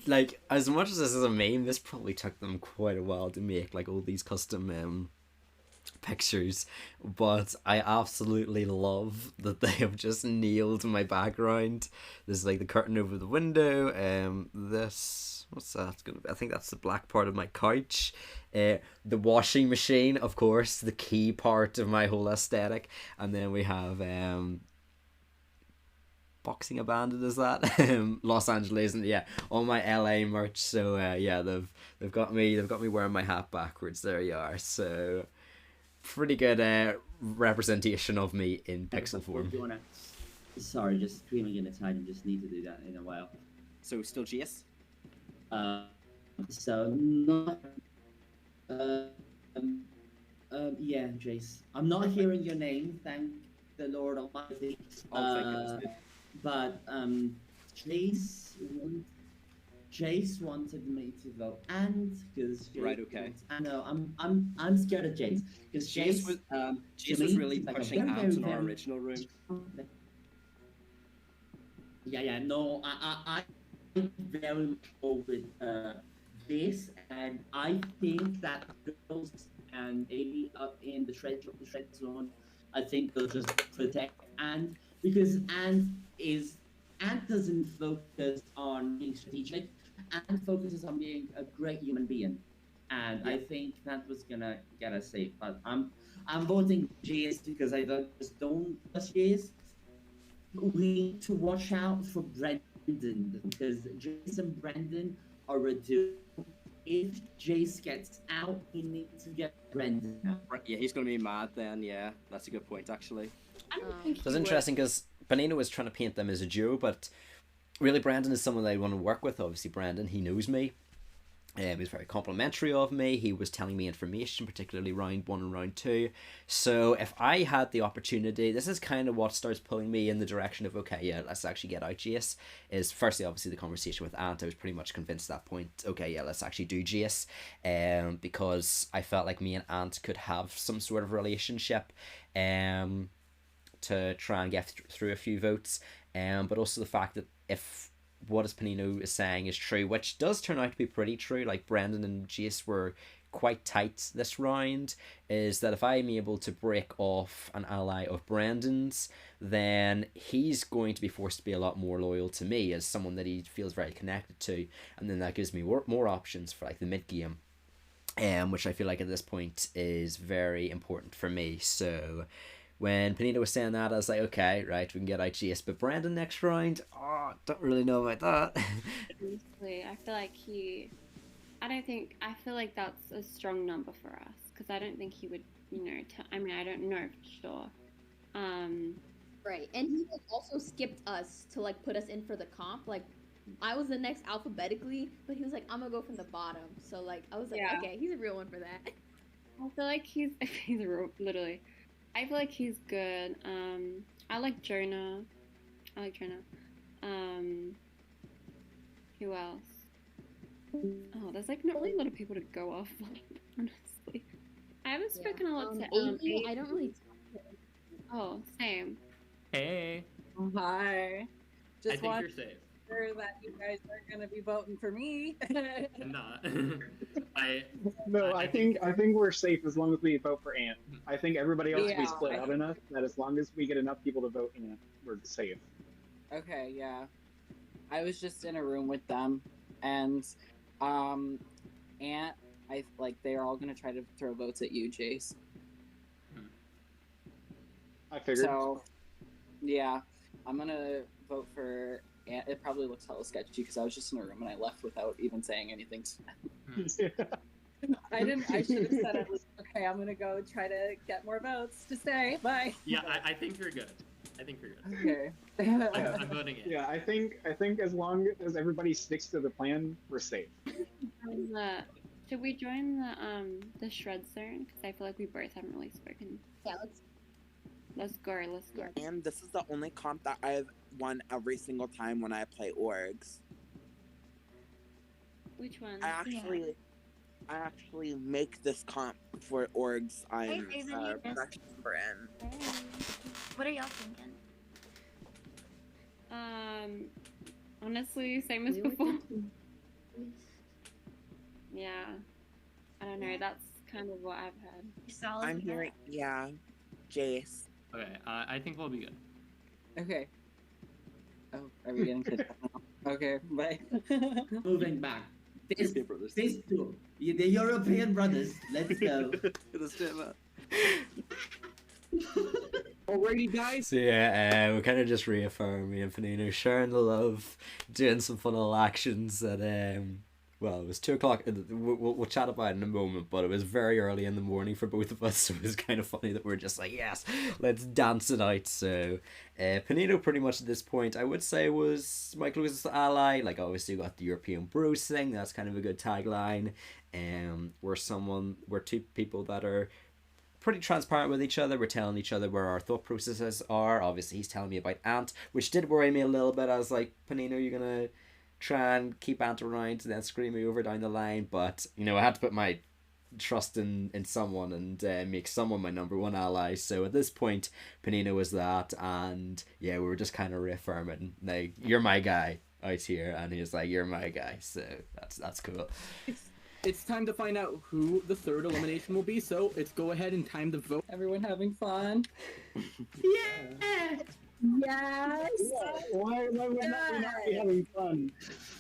Like, as much as this is a meme, this probably took them quite a while to make, like, all these custom pictures, but I absolutely love that they have just nailed my background. This is like the curtain over the window, this, what's that gonna be? I think that's the black part of my couch, the washing machine, of course, the key part of my whole aesthetic, and then we have boxing a bandit, is that Los Angeles, and yeah, all my LA merch. So yeah, they've got me wearing my hat backwards. There you are. So pretty good representation of me in pixel form. Sorry, just screaming in a time. You just need to do that in a while. So still GS? So not. Yeah, Jace. I'm not hearing your name. Thank the Lord Almighty. But Jace wanted me to vote, and because right, okay. I know I'm scared of Jace because Jace was really pushing out in our original room. Yeah, no, I'm very much over this, and I think that girls and maybe up in the shred zone, I think they'll just protect Ant because Ant doesn't focus on being strategic. Ant focuses on being a great human being, and I think that was gonna get us safe. But I'm voting Jace because I don't trust Jace. We need to watch out for Brendan because Jace and Brendan are a duo. If Jace gets out, we need to get Brendan out. Yeah, he's gonna be mad then. Yeah, that's a good point actually. So it's interesting because Benino was trying to paint them as a duo, but really Brandon is someone that I want to work with. Obviously Brandon, he knows me. He was very complimentary of me. He was telling me information, particularly round 1 and round 2. So if I had the opportunity, this is kind of what starts pulling me in the direction of, okay, yeah, let's actually get out Jace. Is firstly, obviously, the conversation with Ant. I was pretty much convinced at that point, okay, yeah, let's actually do Jace. Because I felt like me and Ant could have some sort of relationship to try and get through a few votes. But also the fact that if what as Panino is saying is true, which does turn out to be pretty true, like Brendan and Jace were quite tight this round, is that if I'm able to break off an ally of Brendan's, then he's going to be forced to be a lot more loyal to me as someone that he feels very connected to, and then that gives me more options for like the mid game, which I feel like at this point is very important for me. So when Panito was saying that, I was like, okay, right, we can get out Jace, but Brandon next round, don't really know about that. Honestly, I feel like that's a strong number for us, because I don't think he would, I don't know for sure. Right, and he like, also skipped us to like put us in for the comp. Like, I was the next alphabetically, but he was like, I'm gonna go from the bottom. So like, I was like, okay, he's a real one for that. I feel like he's a real, literally. I feel like he's good. I like Jonah. Who else? Oh, there's like not really a lot of people to go off on, honestly. I haven't spoken a lot to Amy. I don't really talk to him. Oh, same. Hey. Hi. I think you're safe. Sure that you guys are gonna be voting for me. I'm not. I think we're safe as long as we vote for Ant. I think everybody else will be split out enough that as long as we get enough people to vote Ant, we're safe. Okay, yeah. I was just in a room with them, and Ant, they're all gonna try to throw votes at you, Jace. I figured. So, yeah, I'm gonna vote for Ant. It probably looks hella sketchy because I was just in a room and I left without even saying anything. I didn't. I should have said it. Okay, I'm gonna go try to get more votes to stay. Bye. Yeah, I think you're good. I think you're good. Okay. I'm voting it. Yeah, I think as long as everybody sticks to the plan, we're safe. Should we join the shred zone? Because I feel like we both haven't really spoken. Yeah, let's go. Let's go. And this is the only comp that I've won every single time when I play orgs. Which one? I actually make this comp for orgs I'm Hey, production member in. What are y'all thinking? Honestly, same as before. Yeah. I don't know, that's kind of what I've had. I'm hearing, yeah, Jace. Okay, I think we'll be good. Okay. Oh, are we getting kicked out now? Okay, bye. Moving back. Phase 2. The European brothers. Let's go. Let's do it. Alrighty, guys. So yeah, we kind of just reaffirm me and Panino sharing the love, doing some fun little actions at well, it was 2 o'clock. We'll chat about it in a moment, but it was very early in the morning for both of us, so it was kind of funny that we're just like, yes, let's dance it out. So Panino pretty much at this point, I would say, was my closest ally. Like, obviously, we got the European Bros thing. That's kind of a good tagline. We're two people that are pretty transparent with each other. We're telling each other where our thought processes are. Obviously, he's telling me about Ant, which did worry me a little bit. I was like, Panino, you're gonna try and keep Ant around and then screw me over down the line, but you know, I had to put my trust in someone and make someone my number one ally. So at this point, Panino was that, and yeah, we were just kind of reaffirming, like, you're my guy out here, and he was like, you're my guy. So that's cool. It's time to find out who the third elimination will be, so let's go ahead and time the vote. Everyone having fun? Yeah! Yes! Why are we not having fun?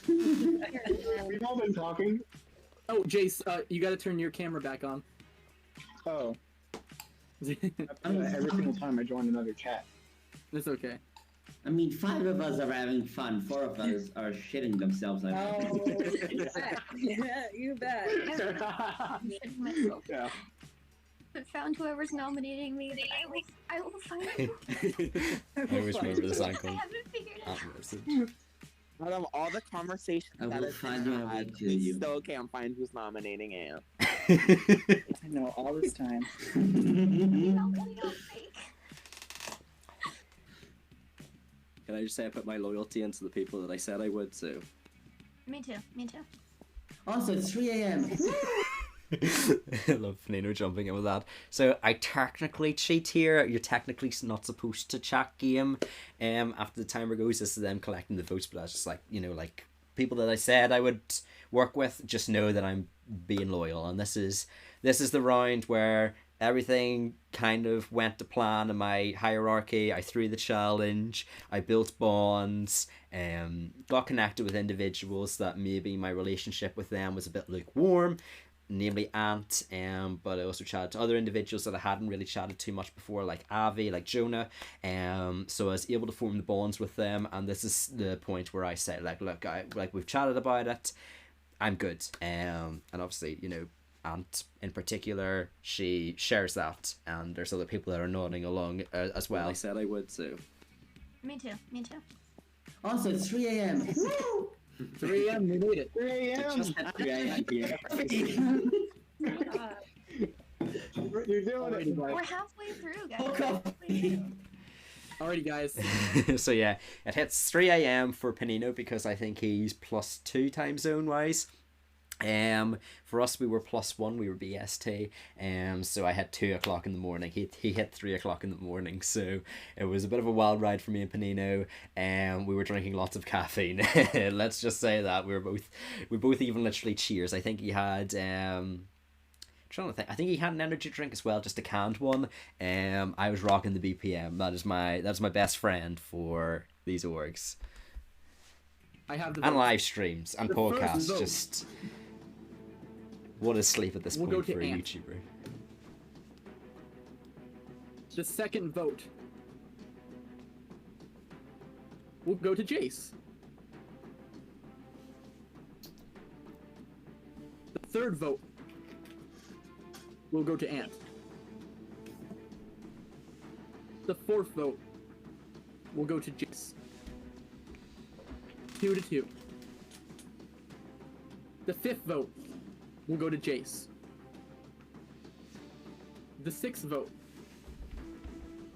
We've all been talking. Oh, Jace, you gotta turn your camera back on. Oh. Every single time I join another chat. That's okay. I mean, 5 of us are having fun, 4 of us are shitting themselves. Oh, yeah, you bet. Yeah. But found whoever's nominating me. I will find you. I always remember the song called I haven't figured it out. Out of all the conversations I that will has find been you a way had, to we you. still can't find who's nominating Ant. I know, all this time. Can I just say I put my loyalty into the people that I said I would, so... Me too. Me too. Also, it's 3 a.m. I love Panino jumping in with that. So I technically cheat here. You're technically not supposed to chat game. After the timer goes, this is them collecting the votes. But I was just like, you know, like people that I said I would work with, just know that I'm being loyal. And this is the round where everything kind of went to plan in my hierarchy. I threw the challenge. I built bonds. Got connected with individuals that maybe my relationship with them was a bit lukewarm, namely Ant, but I also chatted to other individuals that I hadn't really chatted too much before, like Avi, like Jonah, so I was able to form the bonds with them, and this is the point where I say, like, look, we've chatted about it, I'm good, and obviously, you know, Ant in particular, she shares that, and there's other people that are nodding along as well. I said I would, so... Me too. Me too. Also, it's 3 a.m. 3 a.m. We made it. 3 a.m. Just at 3 a.m. here. You're doing it. We're halfway through, guys. Alrighty, guys. So yeah, it hits 3 a.m. for Panino because I think he's +2 time zone wise. For us we were +1, we were BST. So I had 2 o'clock in the morning. He hit 3 o'clock in the morning. So it was a bit of a wild ride for me and Panino. We were drinking lots of caffeine. Let's just say that we both even literally cheers. I think he had trying to think. I think he had an energy drink as well, just a canned one. I was rocking the BPM. That is my best friend for these orgs. I have the And votes. live streams and The first podcasts. vote Just what is sleep at this will point go to for a Ant. YouTuber? The second vote will go to Jace. The third vote will go to Ant. The fourth vote will go to Jace. 2-2. The fifth vote will go to Jace. The sixth vote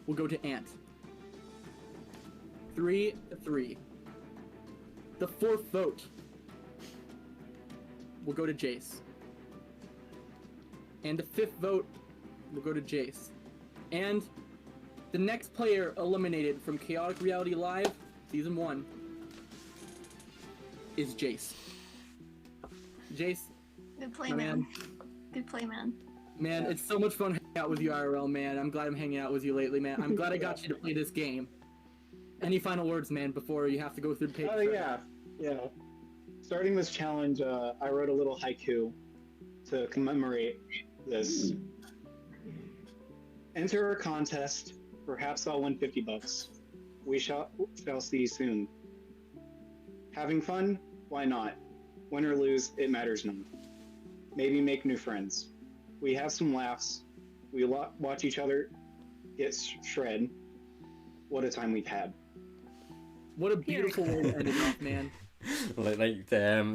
will go to Ant. 3-3. The fourth vote will go to Jace. And the fifth vote will go to Jace. And the next player eliminated from Chaotic Reality Live Season 1 is Jace. Jace, Good play, my man. Good play, man. Man, it's so much fun hanging out with you, IRL, man. I'm glad I'm hanging out with you lately, man. I'm glad I got you to play this game. Any final words, man, before you have to go through the paper? Oh, yeah. Starting this challenge, I wrote a little haiku to commemorate this. Enter a contest. Perhaps I'll win $50. We shall see soon. Having fun? Why not? Win or lose, it matters none. Maybe make new friends. We have some laughs. We watch each other get shred. What a time we've had. What a beautiful way to end it off, man.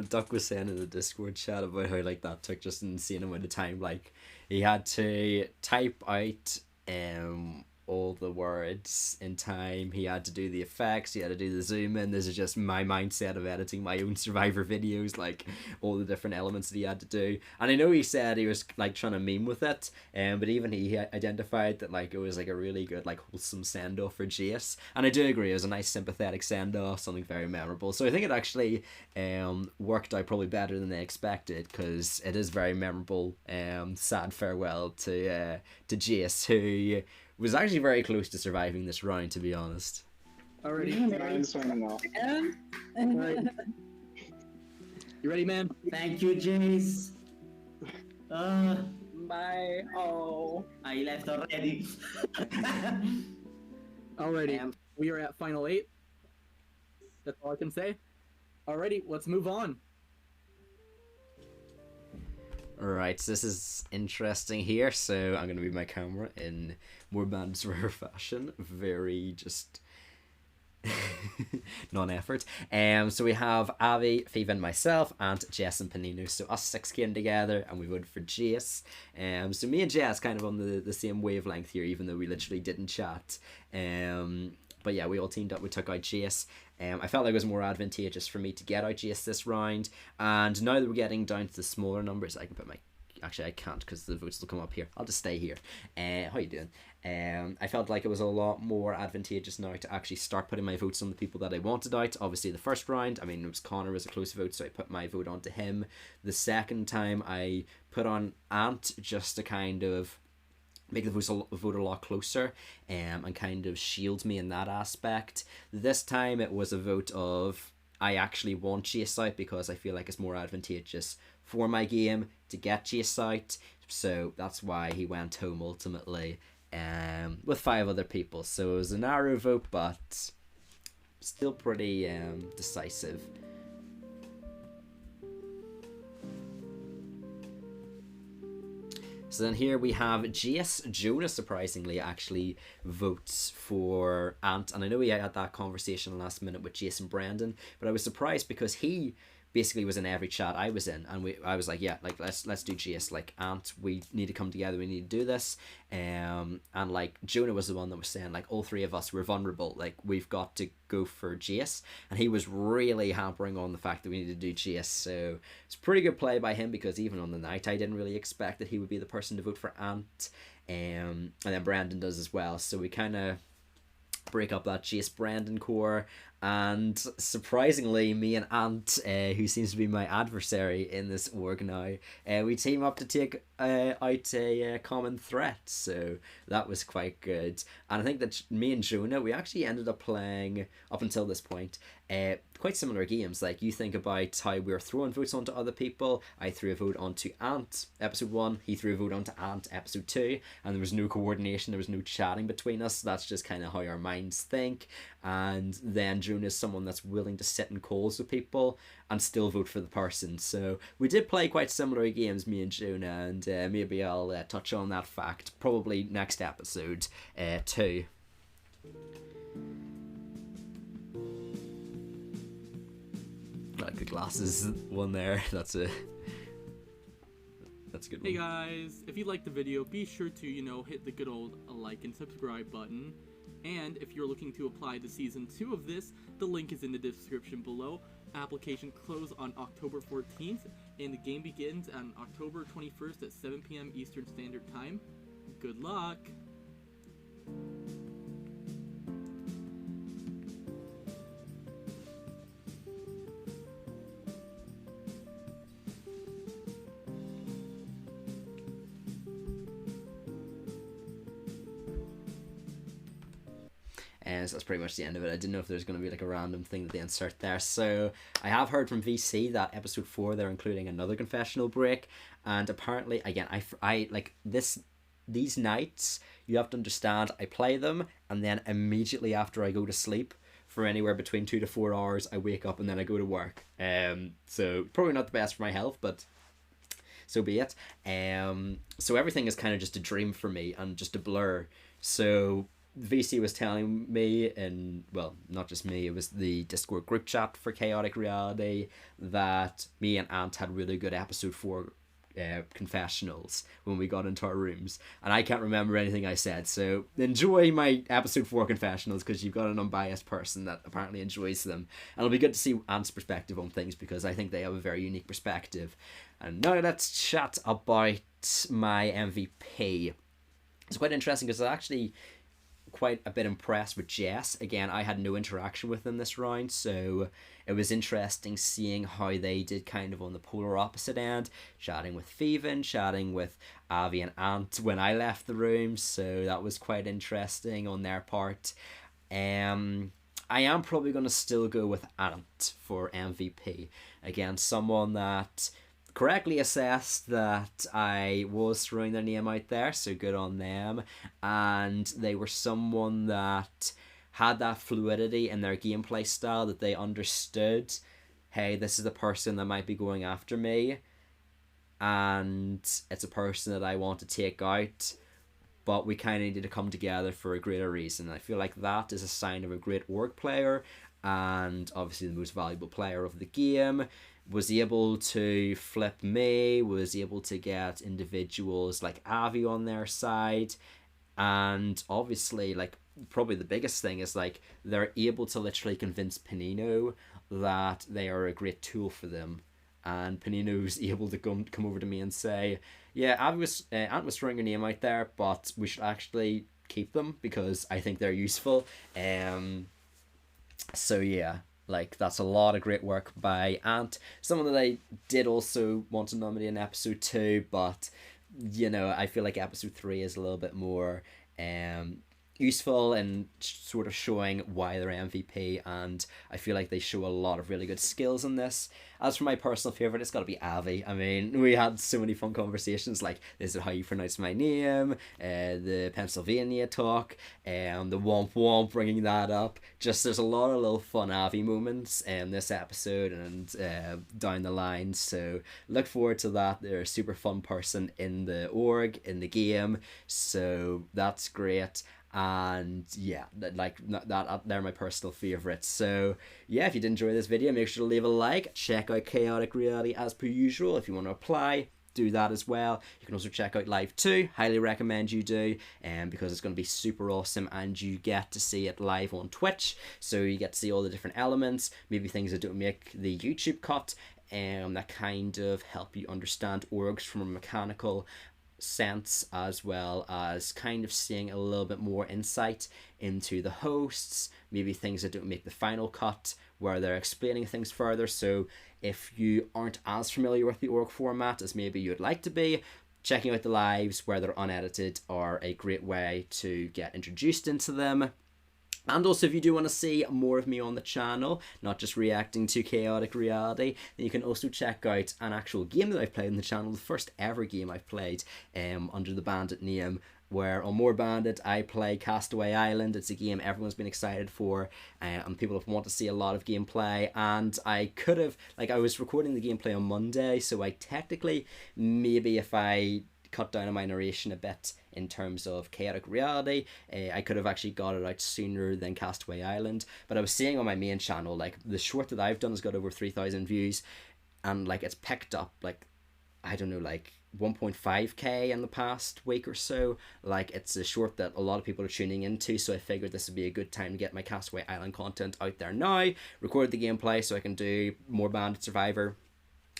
Duck was saying in the Discord chat about how like that took just an insane amount of time. Like he had to type out all the words in time. He had to do the effects. He had to do the zoom in. This is just my mindset of editing my own Survivor videos, like all the different elements that he had to do. And I know he said he was like trying to meme with it, but even he identified that like it was like a really good like wholesome send off for Jace. And I do agree, it was a nice sympathetic send off, something very memorable. So I think it actually worked out probably better than they expected, because it is very memorable. Sad farewell to Jace, who was actually very close to surviving this round, to be honest. Alrighty. Alright. You ready, man? Thank you, Jace. Bye. Oh. I left already. Alrighty. We are at Final 8. That's all I can say. Alrighty, let's move on. Alright, so this is interesting here. So I'm going to move my camera in more Bandit's rare fashion. Very just non-effort. So we have Avi, Fiva and myself, and Jess and Panino. So us six came together and we voted for Jace. So me and Jess kind of on the same wavelength here, even though we literally didn't chat. But yeah, we all teamed up, we took out Jace. I felt like it was more advantageous for me to get out Jace this round. And now that we're getting down to the smaller numbers, I can put my... Actually, I can't because the votes will come up here. I'll just stay here. How you doing? I felt like it was a lot more advantageous now to actually start putting my votes on the people that I wanted out. Obviously, the first round, I mean, it was Connor was a close vote, so I put my vote onto him. The second time, I put on Ant just to kind of make the vote a lot closer and kind of shield me in that aspect. This time, it was a vote of I actually want Chase out because I feel like it's more advantageous for my game to get Chase out. So that's why he went home ultimately with 5 other people. So it was a narrow vote, but still pretty decisive. So then here we have Jace. Jonah surprisingly actually votes for Ant, and I know we had that conversation last minute with Jason Brandon, but I was surprised because he basically was in every chat I was in, and I was like, yeah, like let's do Jace, like Ant, we need to come together, we need to do this. And like Jonah was the one that was saying like all 3 of us were vulnerable, like we've got to go for Jace, and he was really hampering on the fact that we needed to do Jace. So it's a pretty good play by him, because even on the night I didn't really expect that he would be the person to vote for Ant, and then Brandon does as well. So we kind of break up that Jace Brandon core, And surprisingly, me and Ant, who seems to be my adversary in this org now, we team up to take out a common threat. So that was quite good. And I think that me and Jonah, we actually ended up playing, up until this point, quite similar games. Like, you think about how we were throwing votes onto other people. I threw a vote onto Ant, episode 1. He threw a vote onto Ant, episode 2. And there was no coordination, there was no chatting between us. That's just kind of how our minds think. And then Jonah is someone that's willing to sit in calls with people and still vote for the person. So we did play quite similar games, me and Jonah, and maybe I'll touch on that fact probably next episode too. Like the glasses one there, that's a good one. Hey guys, if you liked the video, be sure to, hit the good old like and subscribe button. And if you're looking to apply to Season 2 of this, the link is in the description below. Application closed on October 14th, and the game begins on October 21st at 7 p.m. Eastern Standard Time. Good luck! And so that's pretty much the end of it. I didn't know if there's going to be like a random thing that they insert there. So I have heard from VC that episode 4 they're including another confessional break, and apparently again I like these nights, you have to understand, I play them and then immediately after I go to sleep for anywhere between 2 to 4 hours, I wake up and then I go to work. So probably not the best for my health, but so be it. So everything is kind of just a dream for me and just a blur. So VC was telling me, and well, not just me, it was the Discord group chat for Chaotic Reality, that me and Ant had really good episode 4 confessionals when we got into our rooms, and I can't remember anything I said, so enjoy my episode 4 confessionals, because you've got an unbiased person that apparently enjoys them, and it'll be good to see Ant's perspective on things, because I think they have a very unique perspective. And now let's chat about my MVP. It's quite interesting because I actually quite a bit impressed with Jess. Again, I had no interaction with them this round, so it was interesting seeing how they did kind of on the polar opposite end, chatting with Feven, chatting with Avi and Ant when I left the room, so that was quite interesting on their part. I am probably going to still go with Ant for MVP. Again, someone that correctly assessed that I was throwing their name out there, so good on them. And they were someone that had that fluidity in their gameplay style, that they understood, hey, this is the person that might be going after me, and it's a person that I want to take out, but we kind of needed to come together for a greater reason. I feel like that is a sign of a great org player, and obviously the most valuable player of the game. Was able to flip me, was able to get individuals like Avi on their side, and obviously, like, probably the biggest thing is, like, they're able to literally convince Panino that they are a great tool for them, and Panino's able to come over to me and say, yeah, Ant was throwing your name out there, but we should actually keep them because I think they're useful. So yeah, like, that's a lot of great work by Ant. Someone that I did also want to nominate in episode 2, but, I feel like episode 3 is a little bit more useful and sort of showing why they're MVP, and I feel like they show a lot of really good skills in this. As for my personal favourite, it's got to be Avi. I mean, we had so many fun conversations, like, is it how you pronounce my name, the Pennsylvania talk, the womp womp, bringing that up. Just, there's a lot of little fun Avi moments in this episode and down the line, so look forward to that. They're a super fun person in the org, in the game, so that's great. And yeah, they're my personal favorites. So yeah, if you did enjoy this video, make sure to leave a like. Check out Chaotic Reality as per usual. If you want to apply, do that as well. You can also check out Live 2. Highly recommend you do, because it's going to be super awesome, and you get to see it live on Twitch. So you get to see all the different elements, maybe things that don't make the YouTube cut, that kind of help you understand orgs from a mechanical sense, as well as kind of seeing a little bit more insight into the hosts, maybe things that don't make the final cut where they're explaining things further. So if you aren't as familiar with the org format as maybe you'd like to be, checking out the lives where they're unedited are a great way to get introduced into them. And also, if you do want to see more of me on the channel, not just reacting to Chaotic Reality, then you can also check out an actual game that I've played on the channel, the first ever game I've played under the Bandit name, where on More Bandit I play Castaway Island. It's a game everyone's been excited for, and people have wanted to see a lot of gameplay. And I could have, like, I was recording the gameplay on Monday, so I technically, maybe if I cut down on my narration a bit in terms of Chaotic Reality, I could have actually got it out sooner than Castaway Island. But I was seeing on my main channel, like, the short that I've done has got over 3,000 views, and like it's picked up like, I don't know, like 1.5k in the past week or so. Like, it's a short that a lot of people are tuning into, so I figured this would be a good time to get my Castaway Island content out there now, record the gameplay so I can do more Bandit Survivor,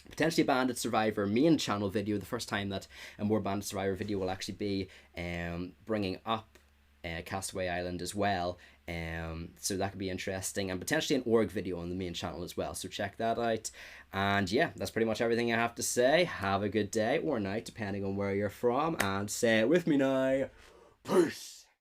potentially a Bandit Survivor main channel video, the first time that a more Bandit Survivor video will actually be bringing up Castaway Island as well. So that could be interesting, and potentially an org video on the main channel as well, so check that out. And yeah, that's pretty much everything I have to say. Have a good day or night depending on where you're from, and say it with me now. Peace.